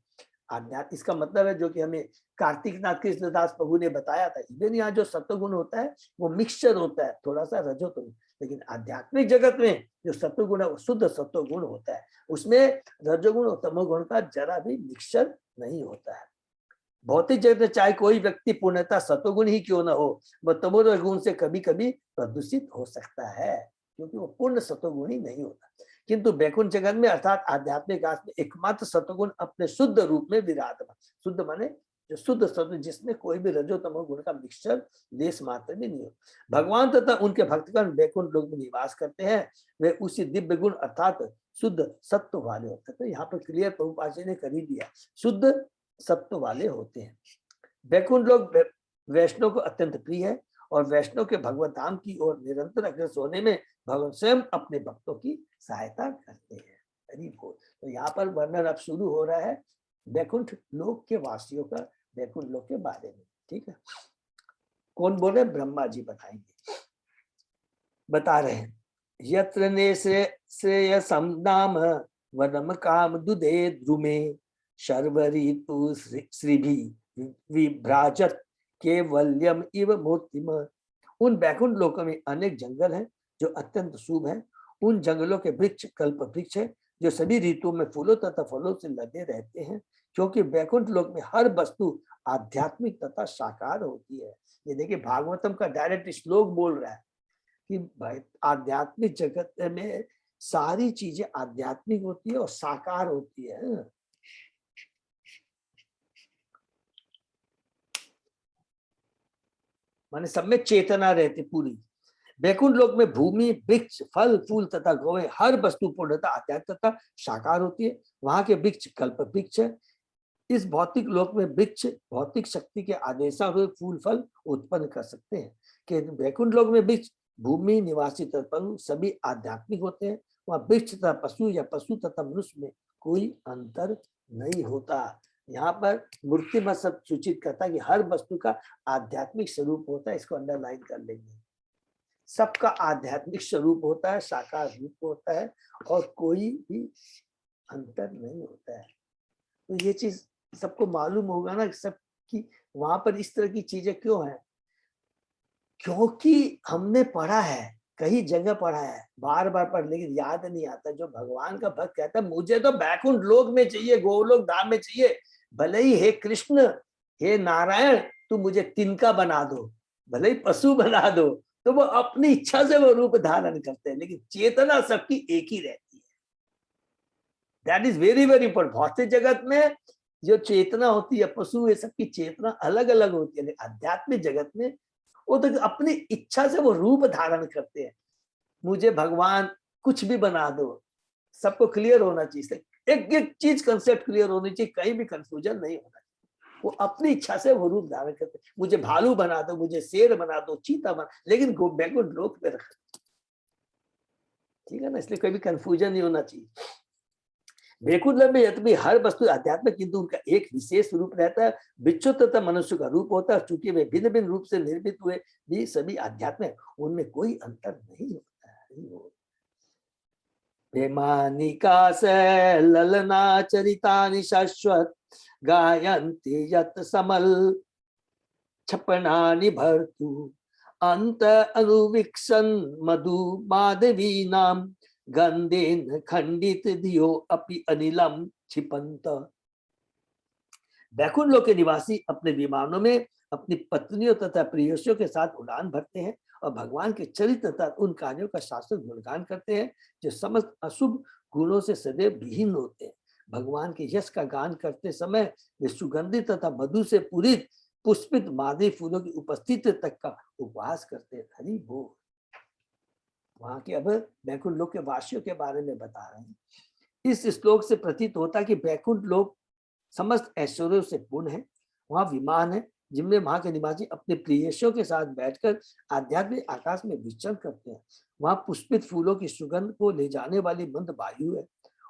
Speaker 3: आध्यात्म। इसका मतलब है जो कि हमें कार्तिक नाथ कृष्णदास प्रभु ने बताया था, इवन यहाँ जो सत्वगुण होता है वो मिक्सचर होता है, थोड़ा सा रजोगुण, लेकिन आध्यात्मिक जगत में जो सत्वगुण है वो शुद्ध सत्वगुण होता है, उसमें रजोगुण और तमोगुण का जरा भी मिक्सचर नहीं होता है। भौतिक जगत में चाहे कोई व्यक्ति पूर्णतः सत्वगुण ही क्यों ना हो, वह तमोगुण से कभी कभी प्रदूषित हो सकता है, क्योंकि वो पूर्ण सत्वगुण ही नहीं होता। किंतु बैकुंठ जगत में अर्थात आध्यात्मिक आकाश में एकमात्र सत्वगुण अपने शुद्ध रूप में विराजमान, शुद्ध माने जो शुद्ध सत्व जिसमें कोई भी रजो तमो गुण का मिक्सचर लेस मात्र भी नहीं हो। भगवान तथा उनके भक्तगण बैकुंठ लोक में निवास करते हैं, वे उसी दिव्य गुण अर्थात शुद्ध सत्व वाले होते हैं। तो यहाँ पर क्लियर प्रभुपाद जी ने कर ही दिया, शुद्ध सत्व वाले होते हैं। बैकुंठ लोक वैष्णव को अत्यंत प्रिय है और वैष्णव के भगवत धाम की ओर निरंतर अग्रसर होने में भगवान स्वयं अपने भक्तों की सहायता करते हैं। हरि बोल। तो यहाँ पर वर्णन अब शुरू हो रहा है बैकुंठ लोक के वासियों का, बैकुंठ लोक के बारे में। ठीक है, कौन बोले? ब्रह्मा जी बताएंगे, बता रहे हैं। यत्र ने श्रेयसं नाम वनम काम दुदे द्रुमे शर्वरी तु श्रीभि विभ्राजत केवल्यम इव मूर्तिम। उन बैकुंठ लोकों में अनेक जंगल हैं जो अत्यंत शुभ हैं। उन जंगलों के वृक्ष कल्प वृक्ष है जो सभी ऋतुओं में फूलों तथा फलों से लदे रहते हैं, क्योंकि बैकुंठ लोक में हर वस्तु आध्यात्मिक तथा साकार होती है। ये देखिए भागवतम का डायरेक्ट श्लोक बोल रहा है कि आध्यात्मिक जगत में सारी चीजें आध्यात्मिक होती है और साकार होती है। माने सब में चेतना रहती पूरी। बैकुंठ लोक में भूमि, वृक्ष, फल फूल तथा गौएं हर वस्तु पूर्णतः आध्यात्मिक तथा साकार होती है। वहां के वृक्ष कल्प वृक्ष है। इस भौतिक लोक में वृक्ष भौतिक शक्ति के आदेशानुरूप फूल फल उत्पन्न कर सकते हैं, कि बैकुंठ लोक में वृक्ष, भूमि, निवासी तथा सभी आध्यात्मिक होते हैं। वहां वृक्ष तथा पशु या पशु तथा मनुष्य में कोई अंतर नहीं होता। यहाँ पर मूर्ति में सब सूचित करता है कि हर वस्तु का आध्यात्मिक स्वरूप होता है। इसको अंडरलाइन कर लेंगे, सबका आध्यात्मिक स्वरूप होता है, साकार रूप होता है और कोई भी अंतर नहीं होता है। तो ये चीज सबको मालूम होगा ना सबकी। वहां पर इस तरह की चीजें क्यों है? क्योंकि हमने पढ़ा है, कई जगह पढ़ा है, बार बार पढ़, लेकिन याद नहीं आता। जो भगवान का भक्त कहता है मुझे तो बैकुंठ लोक में चाहिए, गोलोक धाम में चाहिए, भले ही हे कृष्ण हे नारायण तू मुझे तिनका बना दो, भले ही पशु बना दो, तो वो अपनी इच्छा से वो रूप धारण करते हैं, लेकिन चेतना सबकी एक ही रहती है। That is very very important. भौतिक जगत में जो चेतना होती है, पशु ये सबकी चेतना अलग अलग होती है, लेकिन आध्यात्मिक जगत में वो तो अपनी इच्छा से वो रूप धारण करते हैं। मुझे भगवान कुछ भी बना दो, सबको क्लियर होना चाहिए, एक एक चीज कंसेप्ट क्लियर होनी चाहिए, कहीं भी कंफ्यूजन नहीं होना चाहिए। वो अपनी इच्छा से वो रूप धारण करते हैं। मुझे भालू बना दो, मुझे शेर बना दो, चीता बना, लेकिन बैकुंठ लोक में रख, ठीक है ना, इसलिए कोई भी कंफ्यूजन नहीं होना चाहिए। बैकुंठ लोक में यद्यपि हर वस्तु आध्यात्मिक, किंतु उनका एक विशेष रूप रहता है, बिच्छू तथा मनुष्य का रूप होता है। चूंकि वे भिन्न भिन्न रूप से निर्मित हुए भी सभी आध्यात्मिक, उनमें कोई अंतर नहीं होता है। प्रेमानिका से ललना चरितानि शाश्वत गायन्ति यत समल छपनानि भर्तु अंत अनुवीक्षण मधु माधवी नाम गंधेन खंडित धियो अपि अनिलम क्षिपंत। बैकुंठ लोक के निवासी अपने विमानों में अपनी पत्नियों तथा प्रेयसियों के साथ उड़ान भरते हैं और भगवान के चरित्र तथा उन कार्यों का शास्त्र गुणगान करते हैं जो समस्त अशुभ गुणों से सदैव विहीन होते हैं। भगवान के यश का गान करते समय वे सुगंधित तथा मधु से पूरित पुष्पित मादे फूलों की उपस्थिति तक का उपवास करते हैं। हरि बोल। वहां के अब बैकुंठ लोक के वासियों के बारे में बता रहे हैं। इस श्लोक से प्रतीत होता है कि बैकुंठ लोक समस्त ऐश्वर्यों से पूर्ण है। वहां विमान है जिनमें वहां के निवासी अपने प्रियसियों के साथ बैठकर आध्यात्मिक आकाश में विचरण करते हैं। वहां पुष्पित फूलों की सुगंध को ले जाने वाली मंद वायु है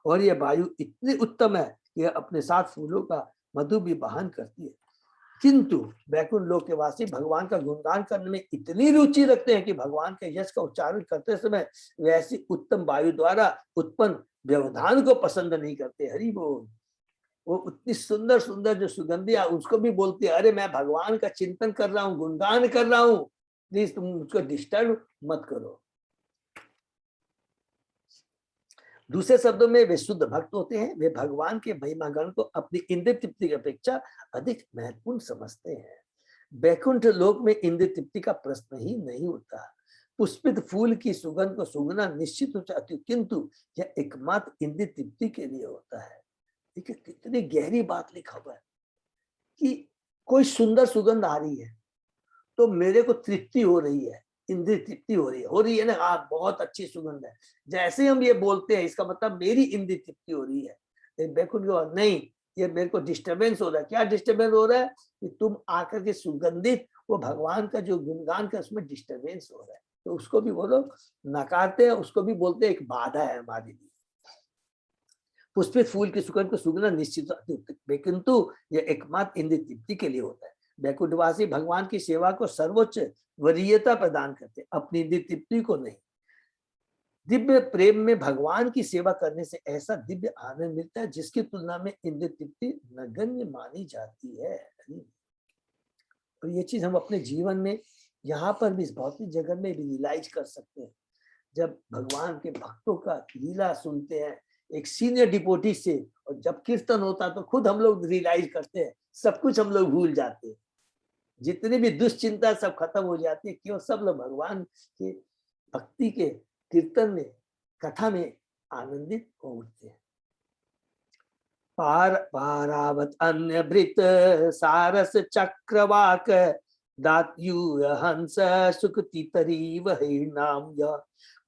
Speaker 3: और यह वायु इतनी उत्तम है कि यह अपने साथ फूलों का मधु भी वहन करती है। किंतु बैकुंठ लोक के वासी भगवान का गुणगान करने में इतनी रुचि रखते हैं कि भगवान के यश का उच्चारण करते समय वे ऐसी उत्तम वायु द्वारा उत्पन्न व्यवधान को पसंद नहीं करते। हरि बोल। वो उतनी सुंदर सुंदर जो सुगंधियां उसको भी बोलती है, अरे मैं भगवान का चिंतन कर रहा हूँ, गुणगान कर रहा हूँ, प्लीज तुम उसको डिस्टर्ब मत करो। दूसरे शब्दों में वे शुद्ध भक्त होते हैं। वे भगवान के महिमा गण को अपनी इंद्रिय तृप्ति की अपेक्षा अधिक महत्वपूर्ण समझते हैं। बैकुंठ लोक में इंद्रिय तृप्ति का प्रश्न ही नहीं उठता। पुष्पित फूल की सुगंध को सूंघना निश्चित रूप से अति, किंतु यह एकमात्र इंद्रिय तृप्ति के लिए होता है। देखिए कितनी गहरी बात लिखा हुआ है कि कोई सुंदर सुगंध आ रही है तो मेरे को तृप्ति हो रही है, इंद्रिय तृप्ति हो रही है ना। हाँ बहुत अच्छी सुगंध है। जैसे हम ये बोलते हैं इसका मतलब मेरी इंद्रिय तृप्ति हो रही है। बैकुंठ नहीं, ये मेरे को डिस्टर्बेंस हो रहा है। क्या डिस्टर्बेंस हो रहा है कि तुम आकर के सुगंधित वो भगवान का जो गुणगान का उसमें डिस्टर्बेंस हो रहा है, तो उसको भी वो लोग नकारते हैं, उसको भी बोलते हैं एक बाधा है हमारे लिए। पुष्पित फूल की सुगंध को सूंघना निश्चित, किंतु यह एकमात्र इंद्रिय तृप्ति के लिए होता है। बैकुंठवासी भगवान की सेवा को सर्वोच्च वरीयता प्रदान करते, अपनी इंद्रिय तृप्ति को नहीं। दिव्य प्रेम में भगवान की सेवा करने से ऐसा दिव्य आनंद मिलता है जिसकी तुलना में इंद्रिय तृप्ति नगण्य मानी जाती है। और ये चीज हम अपने जीवन में यहाँ पर भी इस भौतिक जगत में भी रियलाइज कर सकते हैं। जब भगवान के भक्तों का लीला सुनते हैं एक सीनियर डिपोटी से, और जब कीर्तन होता तो खुद हम लोग रियलाइज करते हैं, सब कुछ हम लोग भूल जाते हैं, जितनी भी दुश्चिंता सब खत्म हो जाती है, क्यों सब लोग भगवान के भक्ति के कीर्तन में कथा में आनंदित हो उठते हैं। पारावत अन्य भृत सारस चक्रवाक दात्यू हंस सुकृति तरी वही नाम य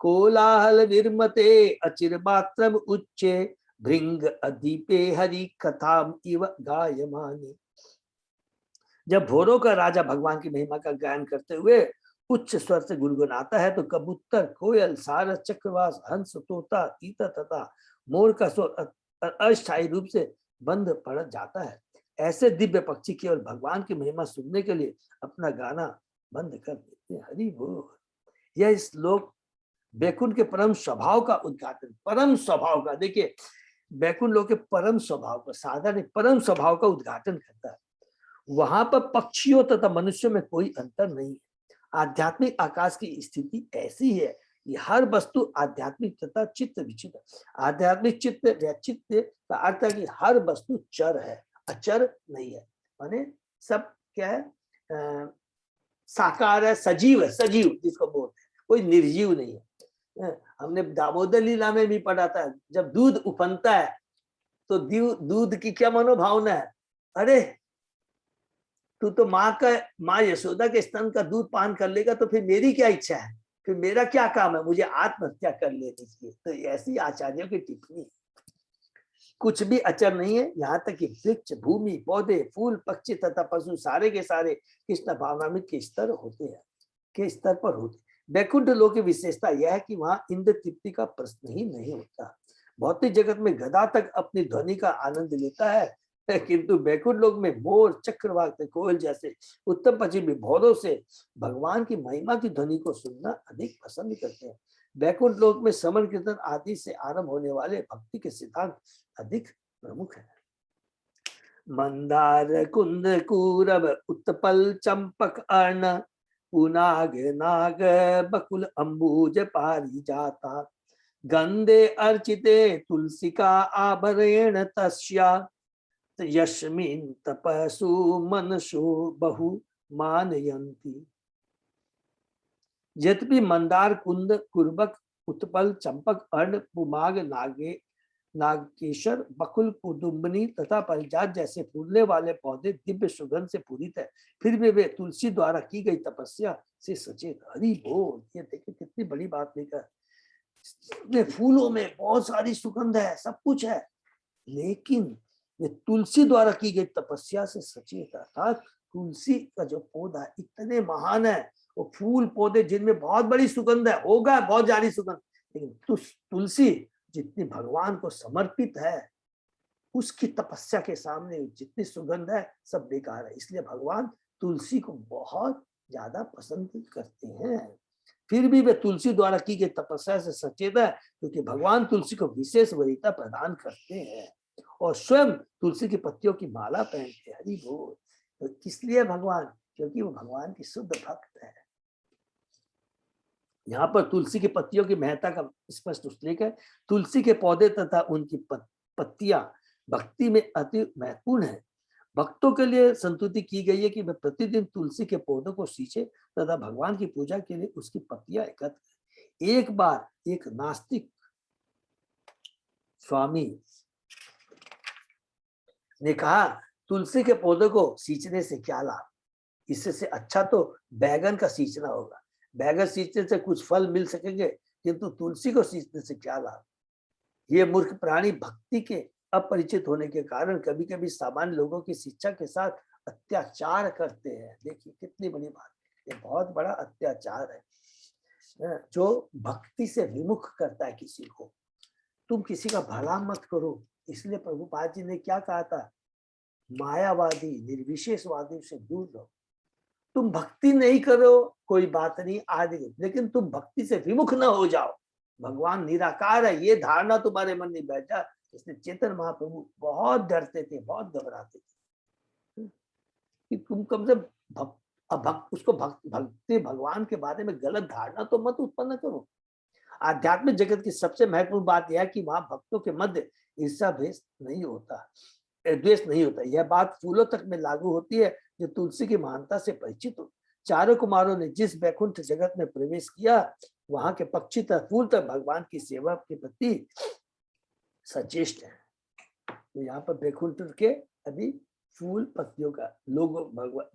Speaker 3: कोलाहल निर्मते अचिर मात्रम उच्चे भृंग अदीपे हरि कथाम इव गायमानि। जब भोरों का राजा भगवान की महिमा का गायन करते हुए उच्च स्वर से गुनगुनाता है तो कबूतर, कोयल, सारस, चक्रवास, हंस, तोता, तीतर तथा मोर का स्वर अस्थायी रूप से बंद पड़ जाता है। ऐसे दिव्य पक्षी केवल भगवान की महिमा सुनने के लिए अपना गाना बंद कर देते हैं। हरि बोल। यह श्लोक बैकुंठ के परम स्वभाव का उद्घाटन, परम स्वभाव का, देखिए बैकुंठ लोक के परम स्वभाव का, साधारण परम स्वभाव का उद्घाटन करता है। वहां पर पक्षियों तथा मनुष्यों में कोई अंतर नहीं है। आध्यात्मिक आकाश की स्थिति ऐसी है कि हर वस्तु आध्यात्मिक तथा चित्त विचित्र। आध्यात्मिक चित्त या चित्त का अर्थ है कि हर वस्तु चर है, अचर नहीं है। माने सब क्या है, साकार है, सजीव है, सजीव जिसको बोलते हैं, कोई निर्जीव नहीं है। हमने दामोदर लीला में भी पढ़ा था, जब दूध उफनता है तो दूध की क्या मनोभावना है, अरे तू तो माँ यशोदा के स्तन का दूध पान कर लेगा तो फिर मेरी क्या इच्छा है, फिर मेरा क्या काम है, मुझे आत्महत्या कर लेनी चाहिए। तो ऐसी आचार्यों की टिप्पणी। कुछ भी अचर नहीं है, यहाँ तक कि वृक्ष, भूमि, पौधे, फूल, पक्षी तथा पशु सारे के सारे कृष्ण भावनामृत के स्तर होते हैं, के स्तर पर होते। बैकुंठ लोक की विशेषता यह है कि वहां इंद्र तृप्ति का प्रश्न ही नहीं होता। भौतिक जगत में गधा तक अपनी ध्वनि का आनंद लेता है, किंतु बैकुंठ लोक में मोर, चक्रवाक, कोयल जैसे उत्तम पक्षी भी भौरों से भगवान की महिमा की ध्वनि को सुनना अधिक पसंद करते हैं। बैकुंठ लोक में समन कीर्तन आदि से आरंभ होने वाले भक्ति के सिद्धांत अधिक प्रमुख है। मंदार, कुंद, कूरव, उत्पल, चंपक, अर्ण, पुनाग नाग बकुल अंबुज पारिजाता गंधे अर्चिते तुलसिका आभरेण तस्या यस्मिन् तपसु मनसो बहु मानयन्ति। यद्यपि मंदार कुंद कुर्बक उत्पल चंपक अर्ण पुमाग नागे नागकेशर बकुल कुदुम्बनी तथा परिजात जैसे फूलने वाले पौधे दिव्य सुगंध से पूरित है, फिर भी वे तुलसी द्वारा की गई तपस्या से सचेत। हरि बोल। ये देखिए कितनी बड़ी बात लेकर, फूलों में बहुत सारी सुगंध है, सब कुछ है, लेकिन ये तुलसी द्वारा की गई तपस्या से सचेत। अर्थात तुलसी का जो पौधा इतने महान है, वो फूल पौधे जिनमें बहुत बड़ी सुगंध है, होगा बहुत ज्यादा सुगंध, लेकिन तुलसी जितनी भगवान को समर्पित है, उसकी तपस्या के सामने जितनी सुगंध है सब बेकार है। इसलिए भगवान तुलसी को बहुत ज्यादा पसंद करते हैं। फिर भी वे तुलसी द्वारा की गई तपस्या से सचेत है, क्योंकि भगवान तुलसी को विशेष वरीयता प्रदान करते हैं और स्वयं तुलसी की पत्तियों की माला पहनते हैं। हरि बोल। तो किस लिए भगवान? क्योंकि वो भगवान की शुद्ध भक्त है। यहाँ पर तुलसी की पत्तियों की महत्ता का स्पष्ट उल्लेख है। तुलसी के पौधे तथा उनकी पत्तियां भक्ति में अति महत्वपूर्ण है। भक्तों के लिए संतुति की गई है कि वे प्रतिदिन तुलसी के पौधों को सींचे तथा भगवान की पूजा के लिए उसकी पत्तियां एकत्र करें। एक बार एक नास्तिक स्वामी ने कहा, तुलसी के पौधों को सींचने से क्या लाभ, इससे अच्छा तो बैगन का सींचना होगा। बैगन सींचने से कुछ फल मिल सकेंगे, किंतु तुलसी को सींचने से क्या लाभ। ये मूर्ख प्राणी भक्ति के अपरिचित होने के कारण कभी कभी सामान्य लोगों की शिक्षा के साथ अत्याचार करते हैं। देखिए कितनी बड़ी बात, ये बहुत बड़ा अत्याचार है जो भक्ति से विमुख करता है किसी को। तुम किसी का भला मत करो। इसलिए प्रभुपाद जी ने क्या कहा था, मायावादी निर्विशेषवादी से दूर रहो। तुम भक्ति नहीं करो कोई बात नहीं आदि, लेकिन तुम भक्ति से विमुख न हो जाओ। भगवान निराकार है ये धारणा तुम्हारे मन में बैठ जाए। इसलिए चेतन महाप्रभु बहुत डरते थे, बहुत घबराते थे कि तुम कम से उसको भक्ति भगवान के बारे में गलत धारणा तो मत उत्पन्न करो। आध्यात्मिक जगत की सबसे महत्वपूर्ण बात यह है कि वहां भक्तों के मध्य ईर्ष्या द्वेष नहीं होता। यह बात फूलों तक में लागू होती है जो तुलसी की महानता से परिचित हो। चारों कुमारों ने जिस वैकुंठ जगत में प्रवेश किया, वहां के पक्षी तक फूल तक भगवान की सेवा के प्रति सचेष्ट है। तो यहाँ पर वैकुंठ के अभी फूल पत्तियों का लोग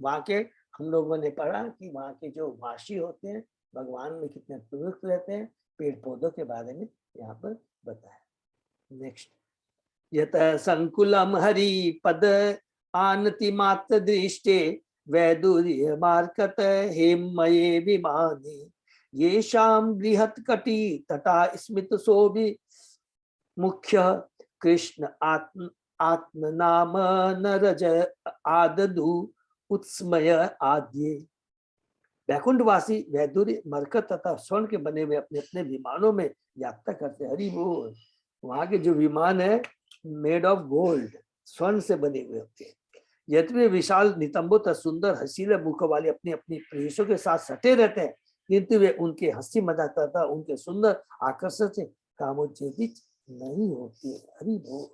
Speaker 3: वहां के, हम लोगों ने पढ़ा कि वहां के जो वासी होते हैं भगवान में कितने प्रवृत्त रहते हैं। पेड़ पौधों के बारे में यहाँ पर बताया। नेक्स्ट, यत संकुलम हरि पद आनति मात्र दृष्टे वैदुर्य मार्कत हेमये विमाने येषां बृहत् कटी तथा स्मित शोभि मुख्य कृष्ण आत्म नाम नरज आददु उत्स्मय आद्ये। वैकुंठवासी वैदुर्य मरकत तथा स्वर्ण के बने हुए अपने अपने विमानों में यात्रा करते। हरि बोल। वहां के जो विमान है मेड ऑफ गोल्ड, स्वर्ण से बने हुए होते हैं। यद्यपि विशाल नितंबों तथा सुंदर हसीले मुख वाले अपनी अपनी प्रेयसों के साथ सटे रहते हैं, किंतु वे उनके हंसी मजाक तथा उनके सुंदर आकर्षण से कामोत्तेजित नहीं होते। हरि बोल।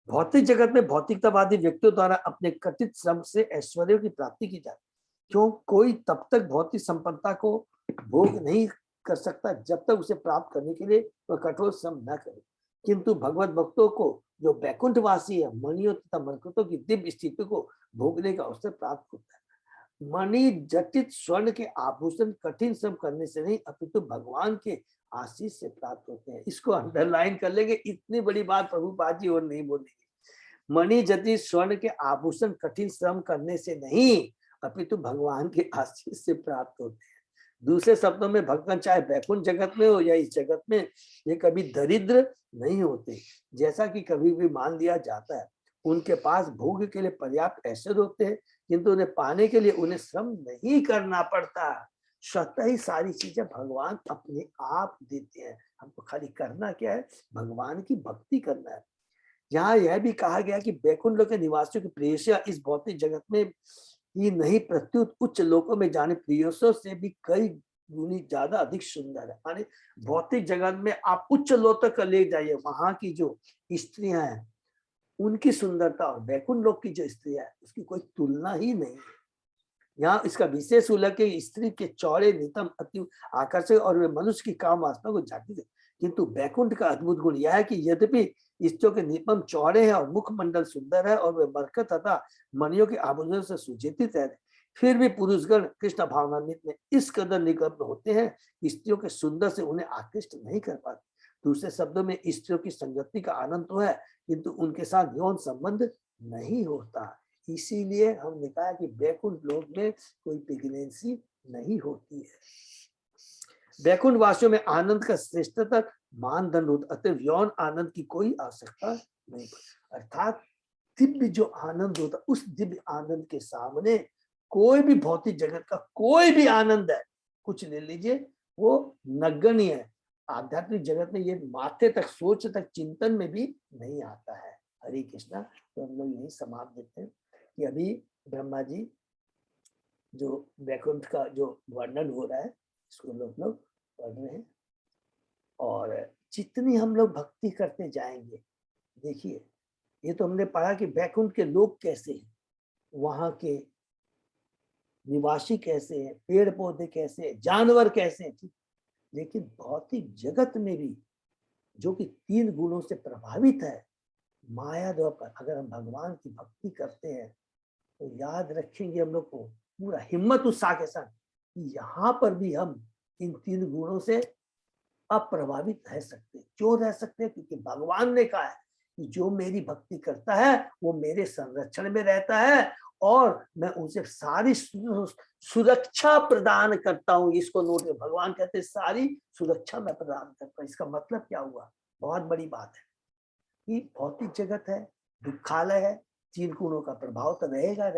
Speaker 3: भौतिक जगत में भौतिकतावादी व्यक्तियों द्वारा अपने कथित श्रम से ऐश्वर्य की प्राप्ति की जाती। क्यों? कोई तब तक भौतिक संपन्नता को भोग नहीं कर सकता जब तक उसे प्राप्त करने के लिए वह कठोर श्रम न करे। किंतु भगवत भक्तों को जो वैकुंठवासी है, मणियों तथा मरकतों की दिव्य स्थिति को भोगने का अवसर प्राप्त होता है। मणि जटित स्वर्ण के आभूषण कठिन श्रम करने से नहीं अपितु भगवान के आशीष से प्राप्त होते हैं। इसको अंडरलाइन कर लेंगे, इतनी बड़ी बात प्रभुपाद जी और नहीं बोलेंगे। मणि जटित स्वर्ण के आभूषण कठिन श्रम करने से नहीं अपितु भगवान के आशीष से प्राप्त होते हैं। दूसरे शब्दों में भगवान चाहे वैकुंठ जगत में हो या इस जगत में, ये कभी दरिद्र नहीं होते, जैसा कि कभी भी मान लिया जाता है। उनके पास भोग के लिए पर्याप्त ऐश्वर्य होते हैं, किंतु उन्हें पाने के लिए उन्हें श्रम नहीं करना पड़ता। स्वतः ही सारी चीजें भगवान अपने आप देते हैं। हमको खाली करना क्या है? भगवान की भक्ति करना है। यहाँ यह भी कहा गया कि वैकुंठ लोक के निवासियों की प्रेयसियां इस भौतिक जगत में ये नहीं प्रत्युत उच्च लोकों में जाने प्रियसों से भी कई गुनी ज्यादा अधिक सुंदर है। माने भौतिक जगत में आप उच्च लोक तक ले जाइए, वहां की जो स्त्रियां हैं उनकी सुंदरता और वैकुंठ लोक की जो स्त्रियां है उसकी कोई तुलना ही नहीं है। यहाँ इसका विशेष उल्लेख है स्त्री के चौड़े नितम अति आकर्षक और वे मनुष्य की काम वासना को जागृत है। किंतु वैकुंठ का अद्भुत गुण यह है कि यद्यपि स्त्रियों के निपम चौड़े हैं और मुखमंडल सुंदर है और वे मरकत तथा मणियों के आभूषणों से सुजीतित है, फिर भी पुरुषगण कृष्ण भावनान्वित में इस कदर निगम्य होते हैं कि स्त्रियों के सुंदर से उन्हें आकृष्ट नहीं कर पाते। दूसरे शब्दों में स्त्रियों की संगति का आनंद तो है किंतु उनके साथ यौन संबंध नहीं होता। इसीलिए हमने कहा कि वैकुंठ लोक में कोई प्रेगनेंसी नहीं होती है। वैकुंठ वासियों में आनंद का श्रेष्ठतर मानदंड होता, अतः यौन आनंद की कोई आवश्यकता नहीं। अर्थात दिव्य जो आनंद होता, उस दिव्य आनंद के सामने कोई भी भौतिक जगत का कोई भी आनंद है, कुछ ले लीजिए, वो नगण्य है। आध्यात्मिक जगत में ये माथे तक, सोच तक, चिंतन में भी नहीं आता है। हरे कृष्णा। तो हम लोग यही समाप्त देते हैं कि अभी ब्रह्मा जी जो वैकुंठ का जो वर्णन हो रहा है इसको लोग पढ़ रहे हैं, और जितनी हम लोग भक्ति करते जाएंगे, देखिए ये तो हमने पढ़ा कि वैकुंठ के लोग कैसे हैं, वहां के निवासी कैसे हैं, पेड़ पौधे कैसे हैं, जानवर कैसे हैं, ठीक। लेकिन भौतिक जगत में भी जो कि 3 गुणों से प्रभावित है, माया द्वारा, अगर हम भगवान की भक्ति करते हैं तो याद रखेंगे हम लोग को पूरा हिम्मत उत्साह के साथ कि यहाँ पर भी हम इन 3 गुणों से अप्रभावित रह सकते। क्यों रह सकते? क्योंकि भगवान ने कहा है कि जो मेरी भक्ति करता है वो मेरे संरक्षण में रहता है और मैं उसे सारी सुरक्षा प्रदान करता हूँ। इसको नोट में भगवान कहते हैं सारी सुरक्षा मैं प्रदान करता हूँ। इसका मतलब क्या हुआ? बहुत बड़ी बात है कि भौतिक जगत है, दुखालय है, 3 गुणों का प्रभाव तो रहेगा।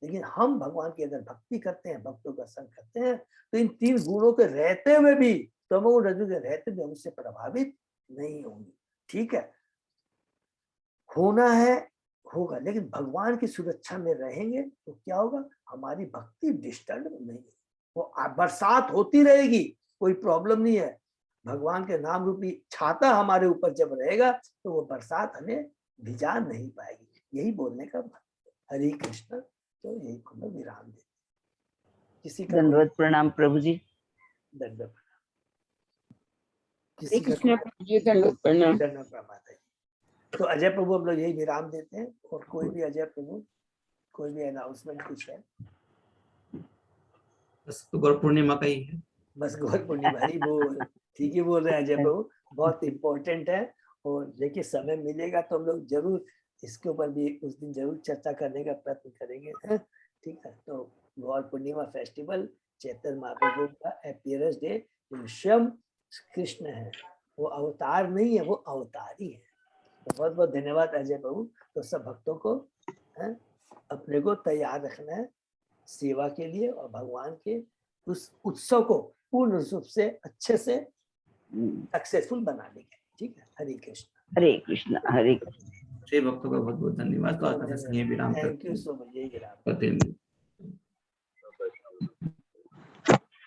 Speaker 3: लेकिन हम भगवान की अगर भक्ति करते हैं, भक्तों का संग करते हैं, तो इन 3 गुणों के रहते हुए भी, तमोगुण रजोगुण के रहते हुए उससे प्रभावित नहीं होंगे। ठीक है, होना है होगा, लेकिन भगवान की सुरक्षा में रहेंगे तो क्या होगा? हमारी भक्ति डिस्टर्ब नहीं होगी, वो बरसात होती रहेगी, कोई प्रॉब्लम नहीं है। भगवान के नाम रूपी छाता हमारे ऊपर जब रहेगा तो वो बरसात हमें भिजा नहीं पाएगी। यही बोलने का मतलब। हरे कृष्ण। तो यही को विराम दे। किसी का
Speaker 4: दंडवत प्रणाम प्रभु जी।
Speaker 3: दंडवत
Speaker 4: हरे कृष्ण प्रभु जी, दंडवत प्रणाम।
Speaker 3: तो अजय प्रभु हम लोग यही विराम देते हैं। और कोई भी अजय प्रभु कोई भी अनाउंसमेंट कुछ है?
Speaker 2: बस तो गौर पूर्णिमा का ही है।
Speaker 3: बस गौर पूर्णिमा ही बोल। ठीक ही बोल रहे हैं अजय प्रभु, बहुत इम्पोर्टेंट है। और देखिए समय मिलेगा तो हम लोग जरूर इसके ऊपर भी उस दिन जरूर चर्चा करने का प्रयत्न करेंगे। ठीक है, तो गौर पूर्णिमा फेस्टिवल चैतन्य महाप्रभु का अपीयरेंस डे, स्वयं कृष्ण है, वो अवतार नहीं है, वो अवतारी है। तो बहुत बहुत धन्यवाद अजय प्रभु। तो सब भक्तों को अपने को तैयार रखना है सेवा के लिए और भगवान के उस उत्सव को पूर्ण रूप से अच्छे से सक्सेसफुल बनाने के। ठीक है, हरे कृष्ण।
Speaker 4: हरे कृष्ण। हरे कृष्ण।
Speaker 2: सभी भक्तों का बहुत बहुत धन्यवाद। तो आज का सत्संग यहीं विराम करते हैं।
Speaker 3: Thank you so much. यही विराम।
Speaker 2: करते हैं।